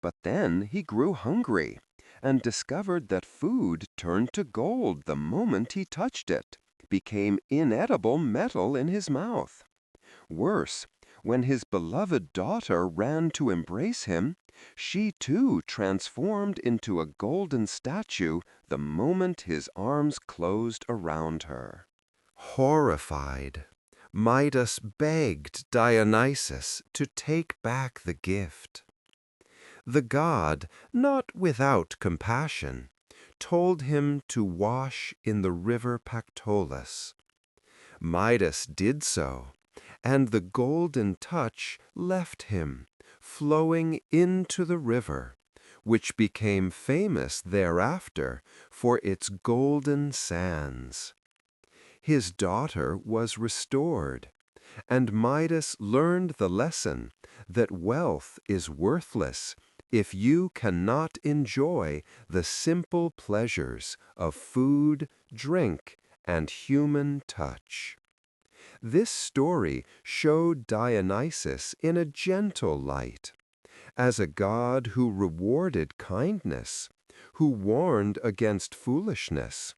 But then he grew hungry, and discovered that food turned to gold the moment he touched it, became inedible metal in his mouth. Worse, When his beloved daughter ran to embrace him, she too transformed into a golden statue the moment his arms closed around her. Horrified, Midas begged Dionysus to take back the gift. The god, not without compassion, told him to wash in the river Pactolus. Midas did so, and the golden touch left him, flowing into the river, which became famous thereafter for its golden sands. His daughter was restored, and Midas learned the lesson that wealth is worthless if you cannot enjoy the simple pleasures of food, drink, and human touch. This story showed Dionysus in a gentle light, as a god who rewarded kindness, who warned against foolishness,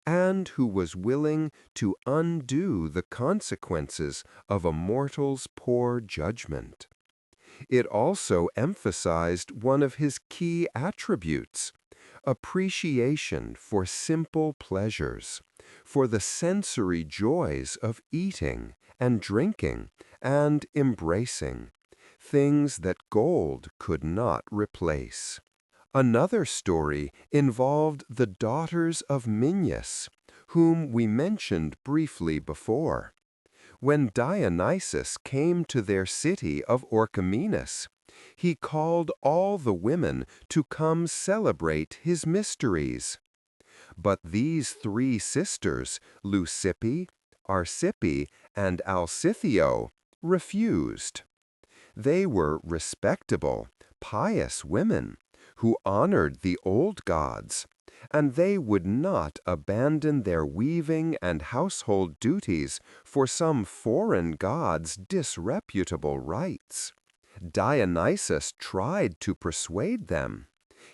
and who was willing to undo the consequences of a mortal's poor judgment. It also emphasized one of his key attributes: appreciation for simple pleasures, for the sensory joys of eating and drinking and embracing, things that gold could not replace. Another story involved the daughters of Minyas, whom we mentioned briefly before. When Dionysus came to their city of Orchomenus, he called all the women to come celebrate his mysteries. But these three sisters, Leucippe, Arcippe, and Alcithio, refused. They were respectable, pious women who honored the old gods, and they would not abandon their weaving and household duties for some foreign god's disreputable rites. Dionysus tried to persuade them.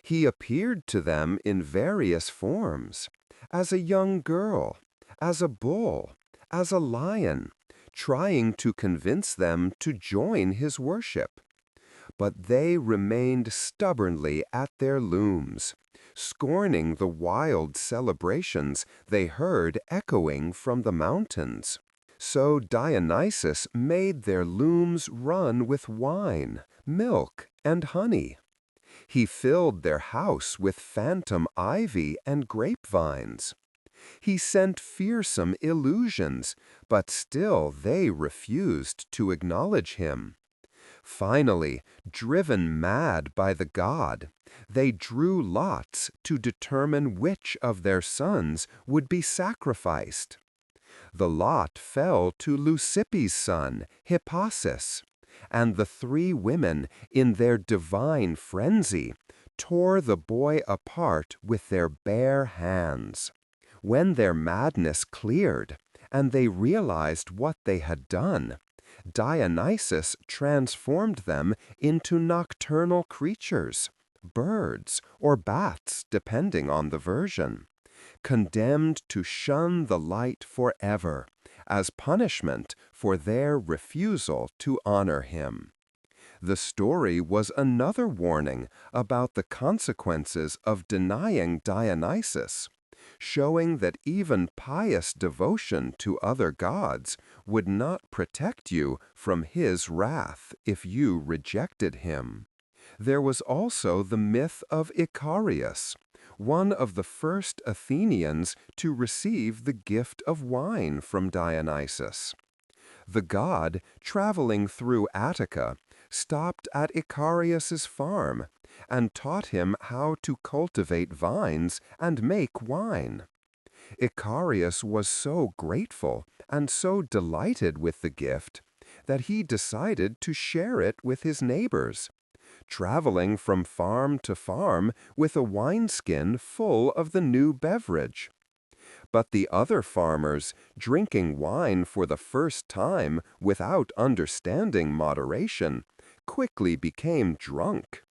He appeared to them in various forms, as a young girl, as a bull, as a lion, trying to convince them to join his worship. But they remained stubbornly at their looms, scorning the wild celebrations they heard echoing from the mountains. So Dionysus made their looms run with wine, milk, and honey. He filled their house with phantom ivy and grapevines. He sent fearsome illusions, but still they refused to acknowledge him. Finally, driven mad by the god, they drew lots to determine which of their sons would be sacrificed. The lot fell to Leucippe's son, Hippasus, and the three women, in their divine frenzy, tore the boy apart with their bare hands. When their madness cleared, and they realized what they had done, Dionysus transformed them into nocturnal creatures, birds or bats depending on the version, condemned to shun the light forever as punishment for their refusal to honor him. The story was another warning about the consequences of denying Dionysus, showing that even pious devotion to other gods would not protect you from his wrath if you rejected him. There was also the myth of Icarius, one of the first Athenians to receive the gift of wine from Dionysus. The god, traveling through Attica, stopped at Icarius's farm and taught him how to cultivate vines and make wine. Icarius was so grateful and so delighted with the gift that he decided to share it with his neighbors, traveling from farm to farm with a wineskin full of the new beverage. But the other farmers, drinking wine for the first time without understanding moderation, quickly became drunk.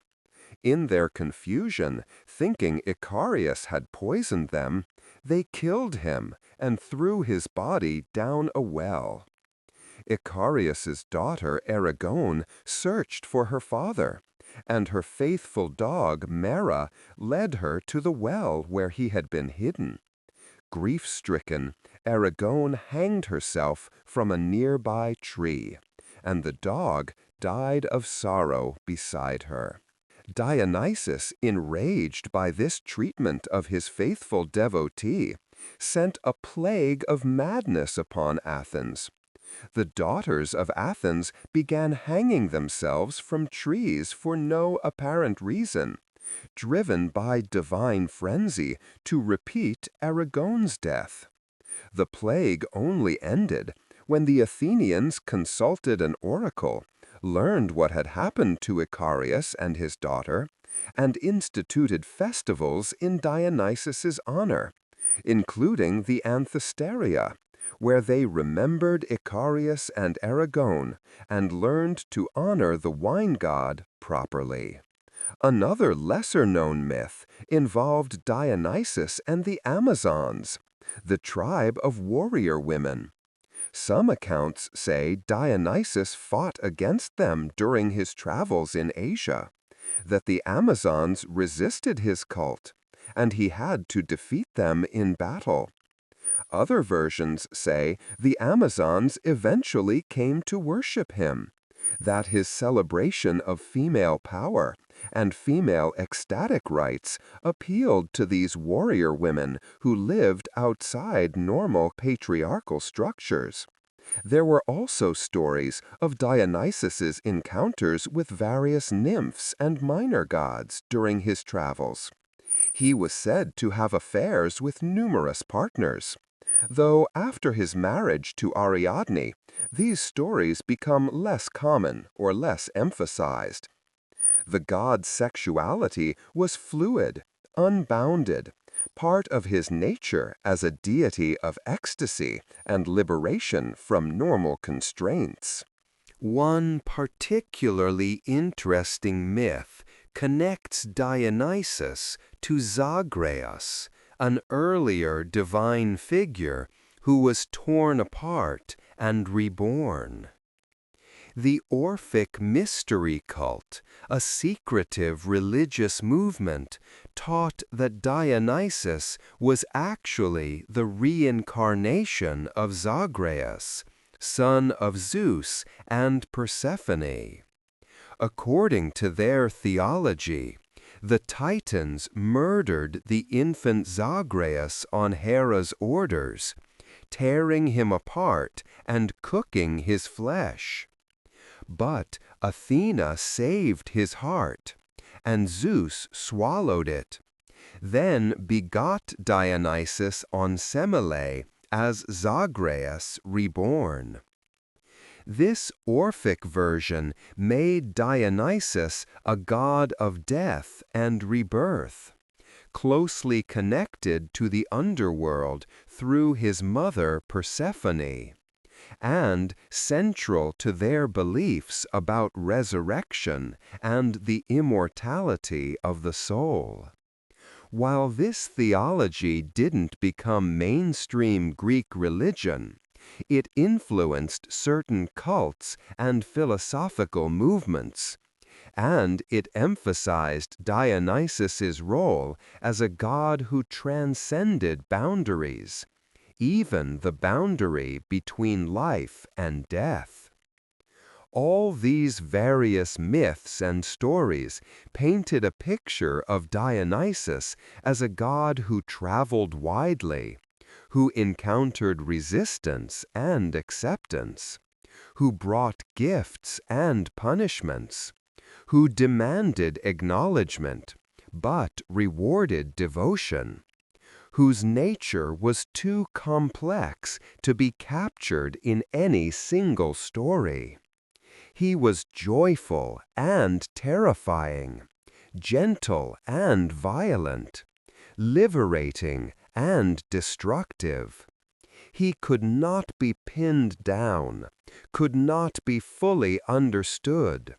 In their confusion, thinking Icarius had poisoned them, they killed him and threw his body down a well. Icarius's daughter Erigone searched for her father, and her faithful dog Mera led her to the well where he had been hidden. Grief-stricken, Erigone hanged herself from a nearby tree, and the dog died of sorrow beside her. Dionysus, enraged by this treatment of his faithful devotee, sent a plague of madness upon Athens. The daughters of Athens began hanging themselves from trees for no apparent reason, driven by divine frenzy to repeat Erigone's death. The plague only ended when the Athenians consulted an oracle, learned what had happened to Icarius and his daughter, and instituted festivals in Dionysus's honor, including the Anthesteria, where they remembered Icarius and Erigone and learned to honor the wine god properly. Another lesser-known myth involved Dionysus and the Amazons, the tribe of warrior women. Some accounts say Dionysus fought against them during his travels in Asia, that the Amazons resisted his cult, and he had to defeat them in battle. Other versions say the Amazons eventually came to worship him, that his celebration of female power and female ecstatic rites appealed to these warrior women who lived outside normal patriarchal structures. There were also stories of Dionysus's encounters with various nymphs and minor gods during his travels. He was said to have affairs with numerous partners, though after his marriage to Ariadne, these stories become less common or less emphasized. The god's sexuality was fluid, unbounded, part of his nature as a deity of ecstasy and liberation from normal constraints. One particularly interesting myth connects Dionysus to Zagreus, an earlier divine figure who was torn apart and reborn. The Orphic mystery cult, a secretive religious movement, taught that Dionysus was actually the reincarnation of Zagreus, son of Zeus and Persephone. According to their theology, the Titans murdered the infant Zagreus on Hera's orders, tearing him apart and cooking his flesh. But Athena saved his heart, and Zeus swallowed it, then begot Dionysus on Semele as Zagreus reborn. This Orphic version made Dionysus a god of death and rebirth, closely connected to the underworld through his mother Persephone, and central to their beliefs about resurrection and the immortality of the soul. While this theology didn't become mainstream Greek religion, it influenced certain cults and philosophical movements, and it emphasized Dionysus's role as a god who transcended boundaries, even the boundary between life and death. All these various myths and stories painted a picture of Dionysus as a god who traveled widely, who encountered resistance and acceptance, who brought gifts and punishments, who demanded acknowledgement, but rewarded devotion, whose nature was too complex to be captured in any single story. He was joyful and terrifying, gentle and violent, liberating and destructive. He could not be pinned down, could not be fully understood,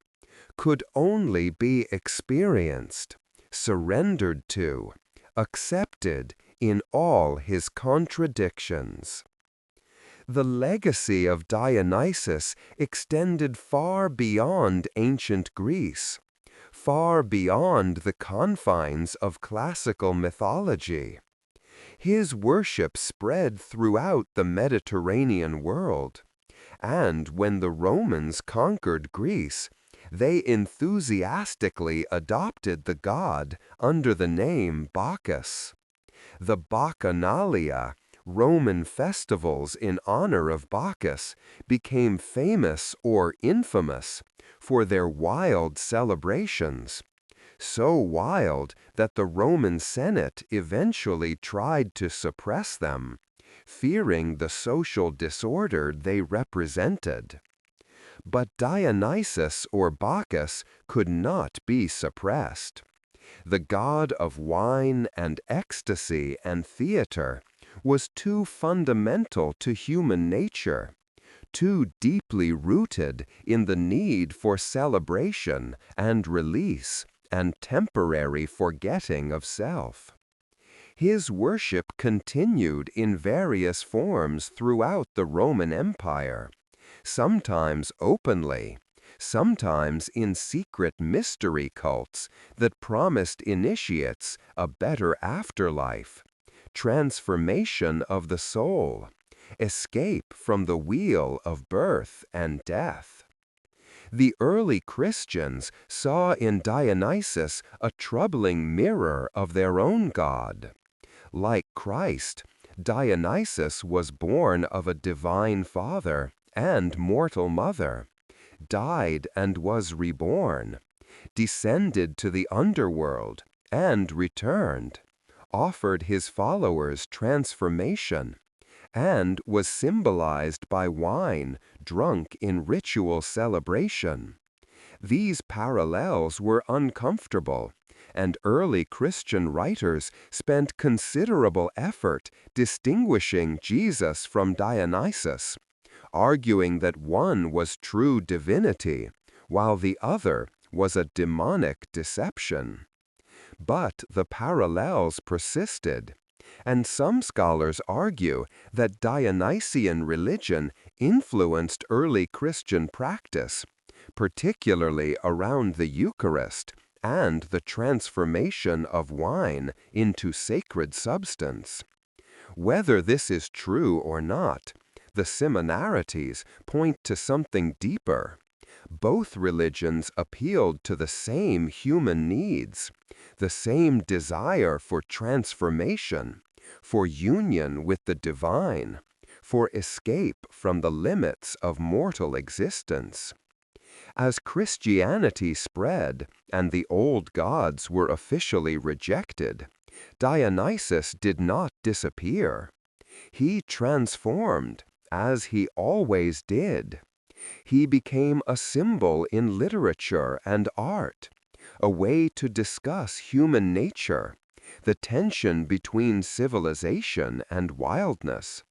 could only be experienced, surrendered to, accepted in all his contradictions. The legacy of Dionysus extended far beyond ancient Greece, far beyond the confines of classical mythology. His worship spread throughout the Mediterranean world, and when the Romans conquered Greece, they enthusiastically adopted the god under the name Bacchus. The Bacchanalia, Roman festivals in honor of Bacchus, became famous or infamous for their wild celebrations. So wild that the Roman Senate eventually tried to suppress them, fearing the social disorder they represented. But Dionysus or Bacchus could not be suppressed. The god of wine and ecstasy and theater was too fundamental to human nature, too deeply rooted in the need for celebration and release and temporary forgetting of self. His worship continued in various forms throughout the Roman Empire, sometimes openly, sometimes in secret mystery cults that promised initiates a better afterlife, transformation of the soul, escape from the wheel of birth and death. The early Christians saw in Dionysus a troubling mirror of their own God. Like Christ, Dionysus was born of a divine father and mortal mother, died and was reborn, descended to the underworld and returned, offered his followers transformation, and was symbolized by wine drunk in ritual celebration. These parallels were uncomfortable, and early Christian writers spent considerable effort distinguishing Jesus from Dionysus, arguing that one was true divinity, while the other was a demonic deception. But the parallels persisted, and some scholars argue that Dionysian religion influenced early Christian practice, particularly around the Eucharist and the transformation of wine into sacred substance. Whether this is true or not, the similarities point to something deeper. Both religions appealed to the same human needs, the same desire for transformation, for union with the divine, for escape from the limits of mortal existence. As Christianity spread and the old gods were officially rejected, Dionysus did not disappear. He transformed, as he always did. He became a symbol in literature and art, a way to discuss human nature, the tension between civilization and wildness,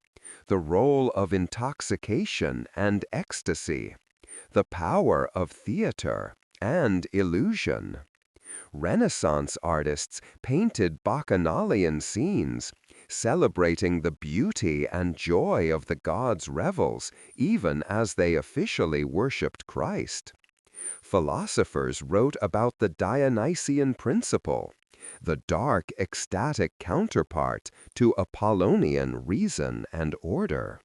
the role of intoxication and ecstasy, the power of theater and illusion. Renaissance artists painted bacchanalian scenes, celebrating the beauty and joy of the gods' revels, even as they officially worshipped Christ. Philosophers wrote about the Dionysian principle, the dark ecstatic counterpart to Apollonian reason and order.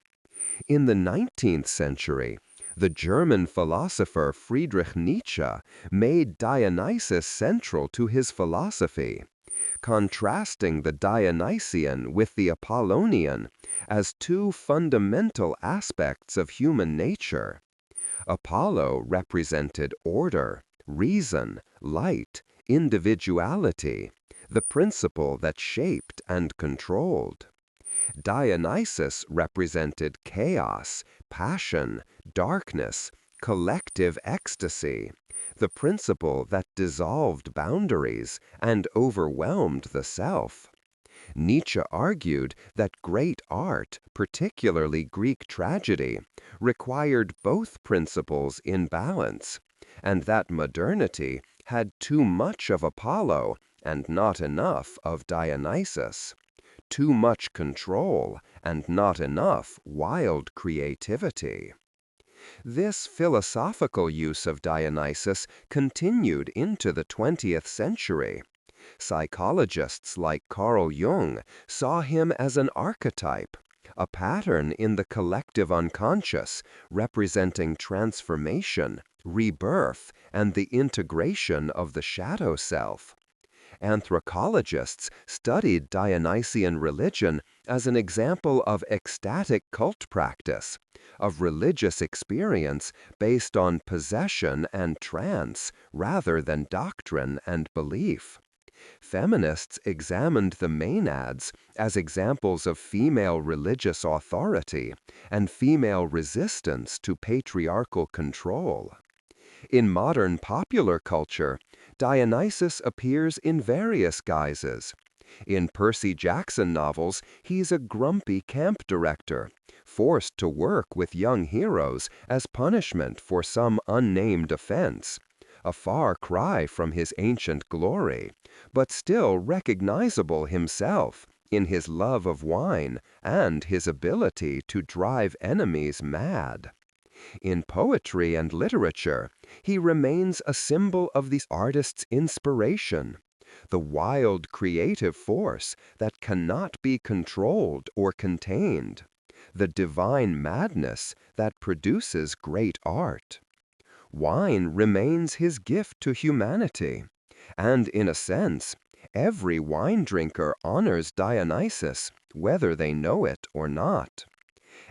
In the 19th century, the German philosopher Friedrich Nietzsche made Dionysus central to his philosophy, contrasting the Dionysian with the Apollonian as two fundamental aspects of human nature. Apollo represented order, reason, light, individuality, the principle that shaped and controlled. Dionysus represented chaos, passion, darkness, collective ecstasy, the principle that dissolved boundaries and overwhelmed the self. Nietzsche argued that great art, particularly Greek tragedy, required both principles in balance, and that modernity had too much of Apollo and not enough of Dionysus. too much control and not enough wild creativity. This philosophical use of Dionysus continued into the 20th century. Psychologists like Carl Jung saw him as an archetype, a pattern in the collective unconscious representing transformation, rebirth, and the integration of the shadow self. Anthropologists studied Dionysian religion as an example of ecstatic cult practice, of religious experience based on possession and trance rather than doctrine and belief. Feminists examined the Maenads as examples of female religious authority and female resistance to patriarchal control. In modern popular culture, Dionysus appears in various guises. In Percy Jackson novels, he's a grumpy camp director, forced to work with young heroes as punishment for some unnamed offense. A far cry from his ancient glory, but still recognizable himself in his love of wine and his ability to drive enemies mad. In poetry and literature, he remains a symbol of the artist's inspiration, the wild creative force that cannot be controlled or contained, the divine madness that produces great art. Wine remains his gift to humanity, and in a sense, every wine drinker honors Dionysus, whether they know it or not.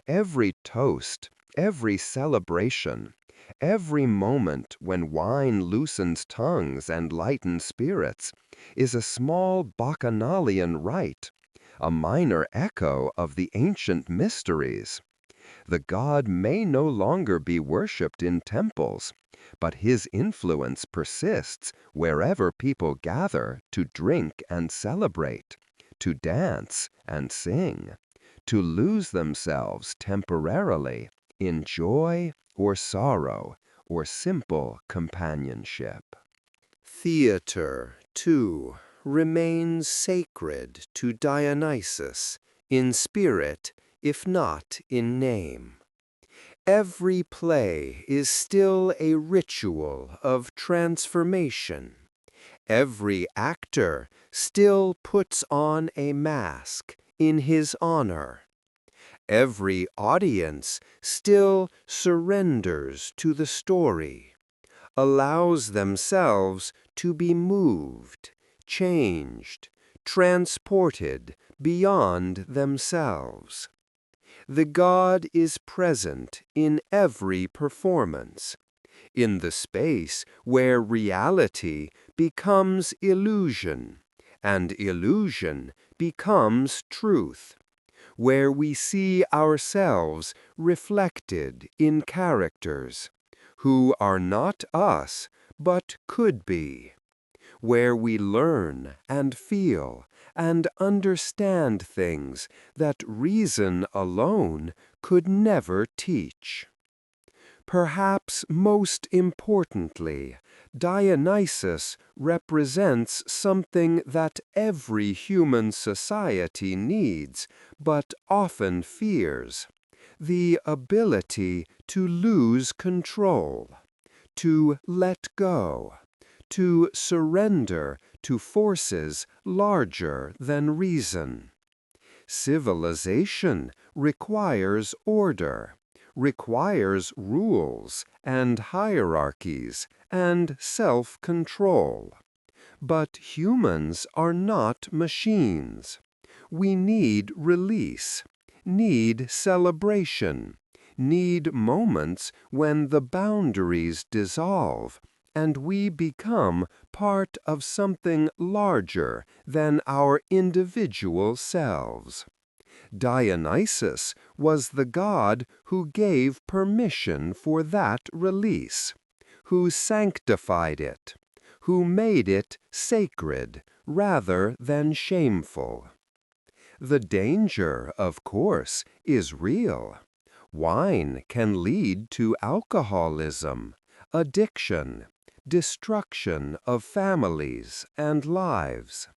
Every toast, every celebration, every moment when wine loosens tongues and lightens spirits is a small bacchanalian rite, a minor echo of the ancient mysteries. The god may no longer be worshipped in temples, but his influence persists wherever people gather to drink and celebrate, to dance and sing, to lose themselves temporarily in joy or sorrow or simple companionship. Theater, too, remains sacred to Dionysus, in spirit, if not in name. Every play is still a ritual of transformation. Every actor still puts on a mask in his honor. Every audience still surrenders to the story, allows themselves to be moved, changed, transported beyond themselves. The god is present in every performance, in the space where reality becomes illusion, and illusion becomes truth, where we see ourselves reflected in characters who are not us, but could be, where we learn and feel and understand things that reason alone could never teach. Perhaps most importantly, Dionysus represents something that every human society needs, but often fears: the ability to lose control, to let go, to surrender to forces larger than reason. Civilization requires order, requires rules and hierarchies and self-control. But humans are not machines. We need release, need celebration, need moments when the boundaries dissolve and we become part of something larger than our individual selves. Dionysus was the god who gave permission for that release, who sanctified it, who made it sacred rather than shameful. The danger, of course, is real. Wine can lead to alcoholism, addiction, destruction of families and lives.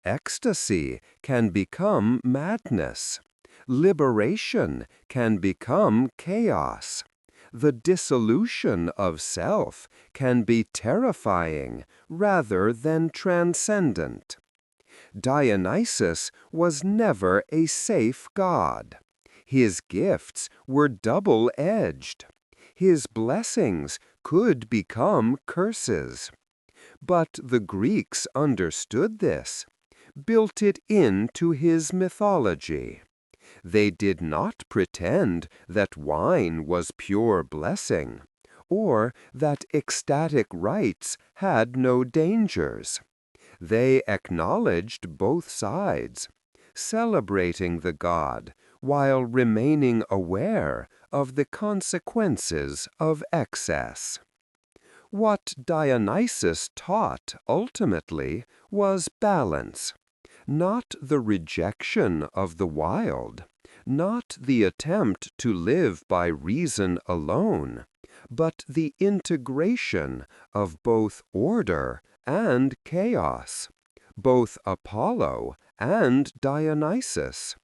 Ecstasy can become madness. Liberation can become chaos. The dissolution of self can be terrifying rather than transcendent. Dionysus was never a safe god. His gifts were double-edged. His blessings could become curses. But the Greeks understood this, built it into his mythology. They did not pretend that wine was pure blessing, or that ecstatic rites had no dangers. They acknowledged both sides, celebrating the god while remaining aware of the consequences of excess. What Dionysus taught ultimately was balance, not the rejection of the wild, not the attempt to live by reason alone, but the integration of both order and chaos, both Apollo and Dionysus,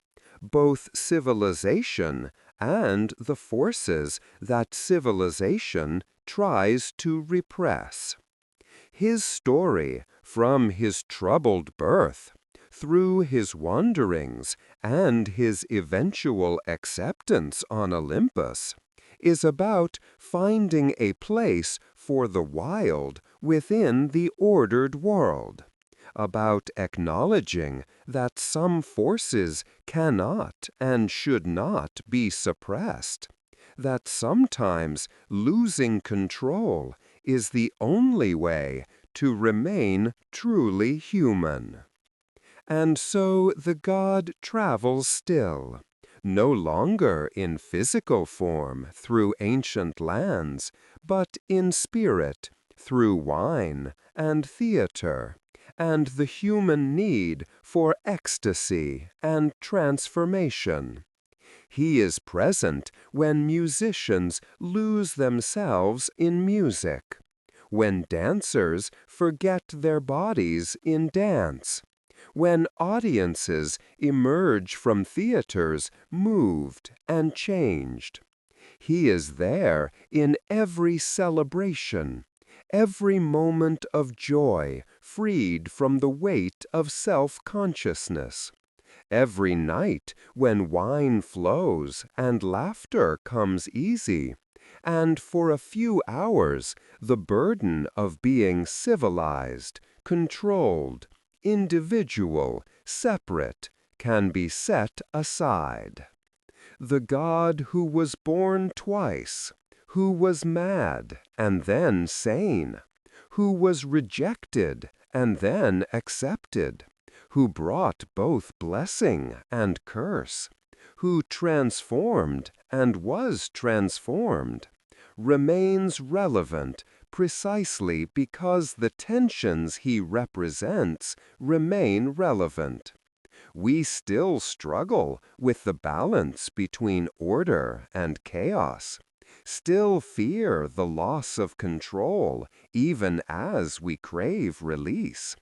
both civilization and the forces that civilization tries to repress. His story, from his troubled birth, through his wanderings and his eventual acceptance on Olympus, is about finding a place for the wild within the ordered world, about acknowledging that some forces cannot and should not be suppressed, that sometimes losing control is the only way to remain truly human. And so the god travels still, no longer in physical form through ancient lands, but in spirit through wine and theater, and the human need for ecstasy and transformation. He is present when musicians lose themselves in music, when dancers forget their bodies in dance, when audiences emerge from theaters moved and changed. He is there in every celebration, every moment of joy freed from the weight of self-consciousness, every night when wine flows and laughter comes easy, and for a few hours the burden of being civilized, controlled, individual, separate, can be set aside. The god who was born twice, who was mad and then sane, who was rejected and then accepted, who brought both blessing and curse, who transformed and was transformed, remains relevant precisely because the tensions he represents remain relevant. We still struggle with the balance between order and chaos, still fear the loss of control even as we crave release,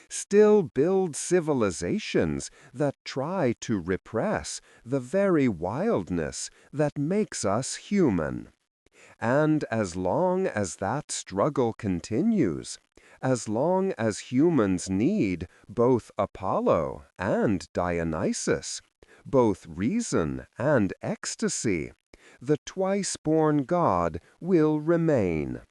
still build civilizations that try to repress the very wildness that makes us human. And as long as that struggle continues, as long as humans need both Apollo and Dionysus, both reason and ecstasy, the twice-born god will remain,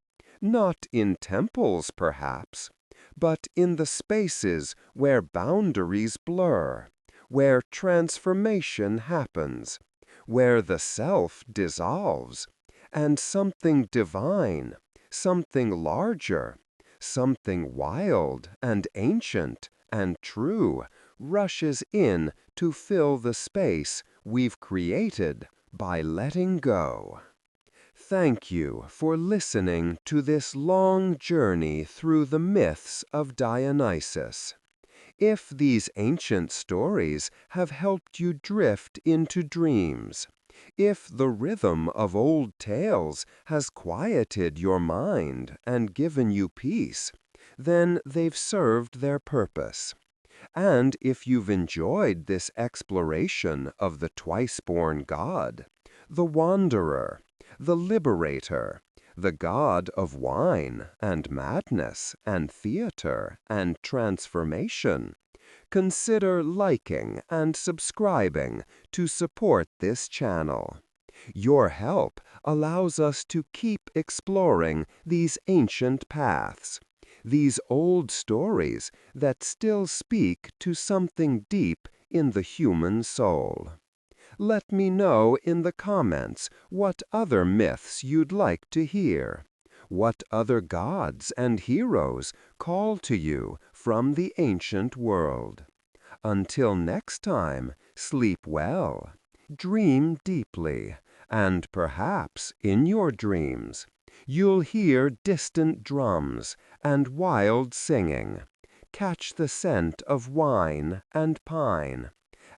not in temples perhaps, but in the spaces where boundaries blur, where transformation happens, where the self dissolves, and something divine, something larger, something wild and ancient and true rushes in to fill the space we've created by letting go. Thank you for listening to this long journey through the myths of Dionysus. If these ancient stories have helped you drift into dreams, if the rhythm of old tales has quieted your mind and given you peace, then they've served their purpose. And if you've enjoyed this exploration of the twice-born God, the wanderer, the liberator, the God of wine and madness and theater and transformation, consider liking and subscribing to support this channel. Your help allows us to keep exploring these ancient paths, these old stories that still speak to something deep in the human soul. Let me know in the comments what other myths you'd like to hear. What other gods and heroes call to you from the ancient world. Until next time, sleep well, dream deeply, and perhaps in your dreams you'll hear distant drums and wild singing, catch the scent of wine and pine,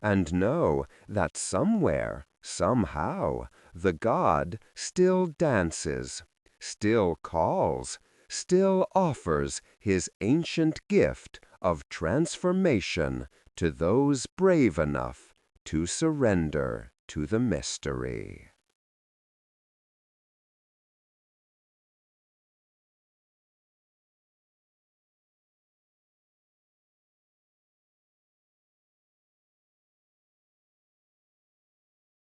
and know that somewhere, somehow, the God still dances, still calls, still offers his ancient gift of transformation to those brave enough to surrender to the mystery.